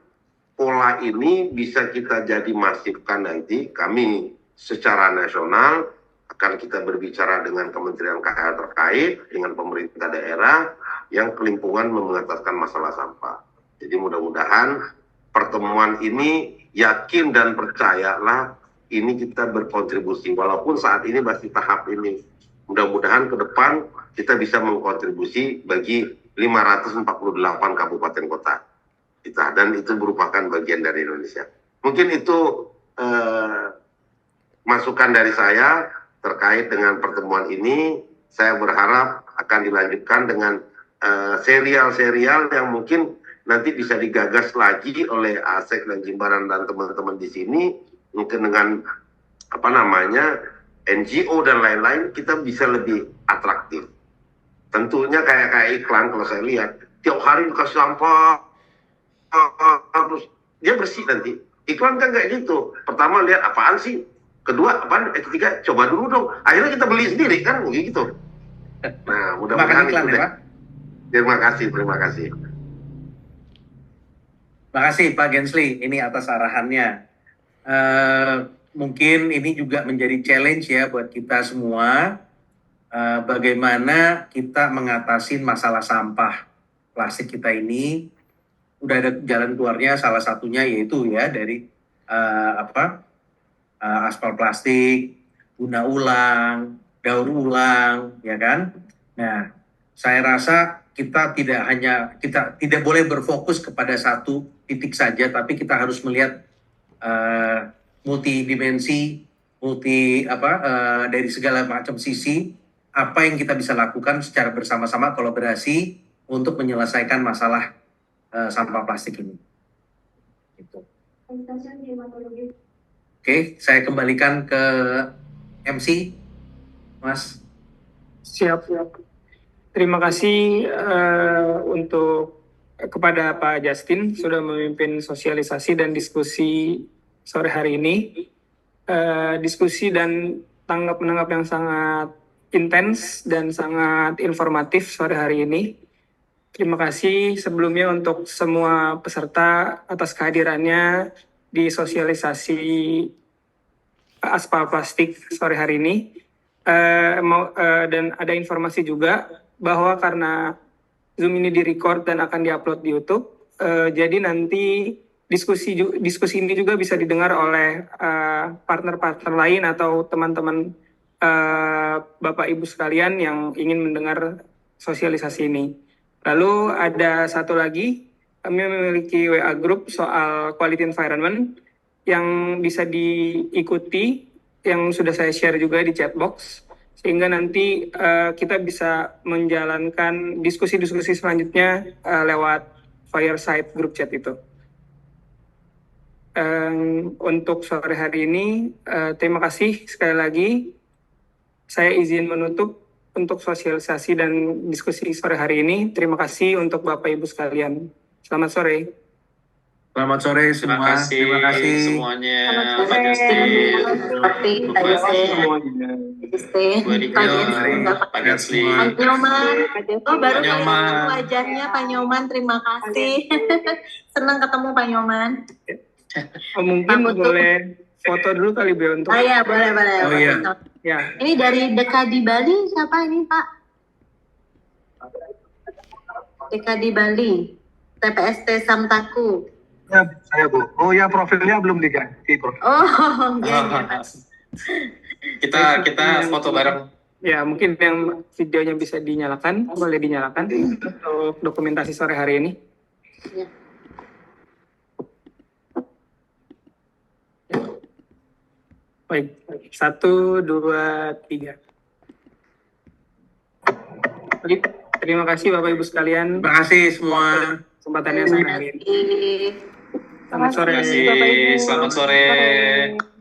pola ini bisa kita jadi masifkan nanti. Kami secara nasional akan kita berbicara dengan Kementerian KL terkait, dengan pemerintah daerah yang kelimpungan mengataskan masalah sampah. Jadi mudah-mudahan pertemuan ini yakin dan percayalah ini kita berkontribusi. Walaupun saat ini masih tahap ini. Mudah-mudahan ke depan kita bisa mengkontribusi bagi 548 kabupaten kota kita, dan itu merupakan bagian dari Indonesia. Mungkin itu masukan dari saya terkait dengan pertemuan ini. Saya berharap akan dilanjutkan dengan serial-serial yang mungkin nanti bisa digagas lagi oleh ASEK dan Jimbaran dan teman-teman di sini, mungkin dengan NGO dan lain-lain, kita bisa lebih atraktif. Tentunya kayak iklan, kalau saya lihat tiap hari dikasih sampah terus dia bersih nanti. Iklan kan kayak gitu. Pertama lihat apaan sih, kedua apaan, ketiga coba dulu dong. Akhirnya kita beli sendiri kan begitu. Nah, mudah-mudahan itu deh. Terima kasih. Terima kasih Pak Gensli ini atas arahannya. Mungkin ini juga menjadi challenge ya buat kita semua, bagaimana kita mengatasi masalah sampah plastik kita ini. Udah ada jalan keluarnya, salah satunya yaitu ya dari aspal plastik, guna ulang, daur ulang, ya kan? Nah, saya rasa kita tidak boleh berfokus kepada satu titik saja, tapi kita harus melihat multidimensi, dari segala macam sisi, apa yang kita bisa lakukan secara bersama-sama kolaborasi untuk menyelesaikan masalah sampah plastik ini. Gitu. Oke, saya kembalikan ke MC, Mas. Siap. Terima kasih kepada Pak Justin sudah memimpin sosialisasi dan diskusi sore hari ini. Diskusi dan tanggap-menanggap yang sangat intens dan sangat informatif sore hari ini. Terima kasih sebelumnya untuk semua peserta atas kehadirannya di sosialisasi aspal plastik sore hari ini. Dan ada informasi juga bahwa karena Zoom ini direcord dan akan diupload di YouTube, jadi nanti diskusi ini juga bisa didengar oleh partner-partner lain atau teman-teman Bapak Ibu sekalian yang ingin mendengar sosialisasi ini. Lalu ada satu lagi, kami memiliki WA group soal quality environment yang bisa diikuti, yang sudah saya share juga di chat box, sehingga nanti kita bisa menjalankan diskusi-diskusi selanjutnya lewat fireside group chat itu. Untuk sore hari ini, terima kasih sekali lagi. Saya izin menutup untuk sosialisasi dan diskusi sore hari ini. Terima kasih untuk Bapak Ibu sekalian. Selamat sore. Selamat sore semua. Terima kasih semuanya. Pak Justin, Bu Erika, Pak Gasli, Pak Nyoman. Oh, baru Pak kali Nyoman. ketemu wajahnya Pak Nyoman. Terima kasih. Senang ketemu Pak Nyoman. Mungkin boleh foto dulu kali Bu untuk. Oh iya, boleh. Oh iya. Ya. Ini dari Deka di Bali, siapa ini Pak? Deka di Bali, TPST Samtaku. Ya, saya Bu. Oh ya, profilnya belum diganti, Bro. Oh, iya. Kita foto bareng. Ya, mungkin yang videonya bisa dinyalakan, boleh dinyalakan untuk dokumentasi sore hari ini. Ya. Baik, 1, 2, 3. Baik, terima kasih Bapak Ibu sekalian. Terima kasih semua. Kesempatannya sore hari ini. Selamat sore. Terima kasih. Selamat sore.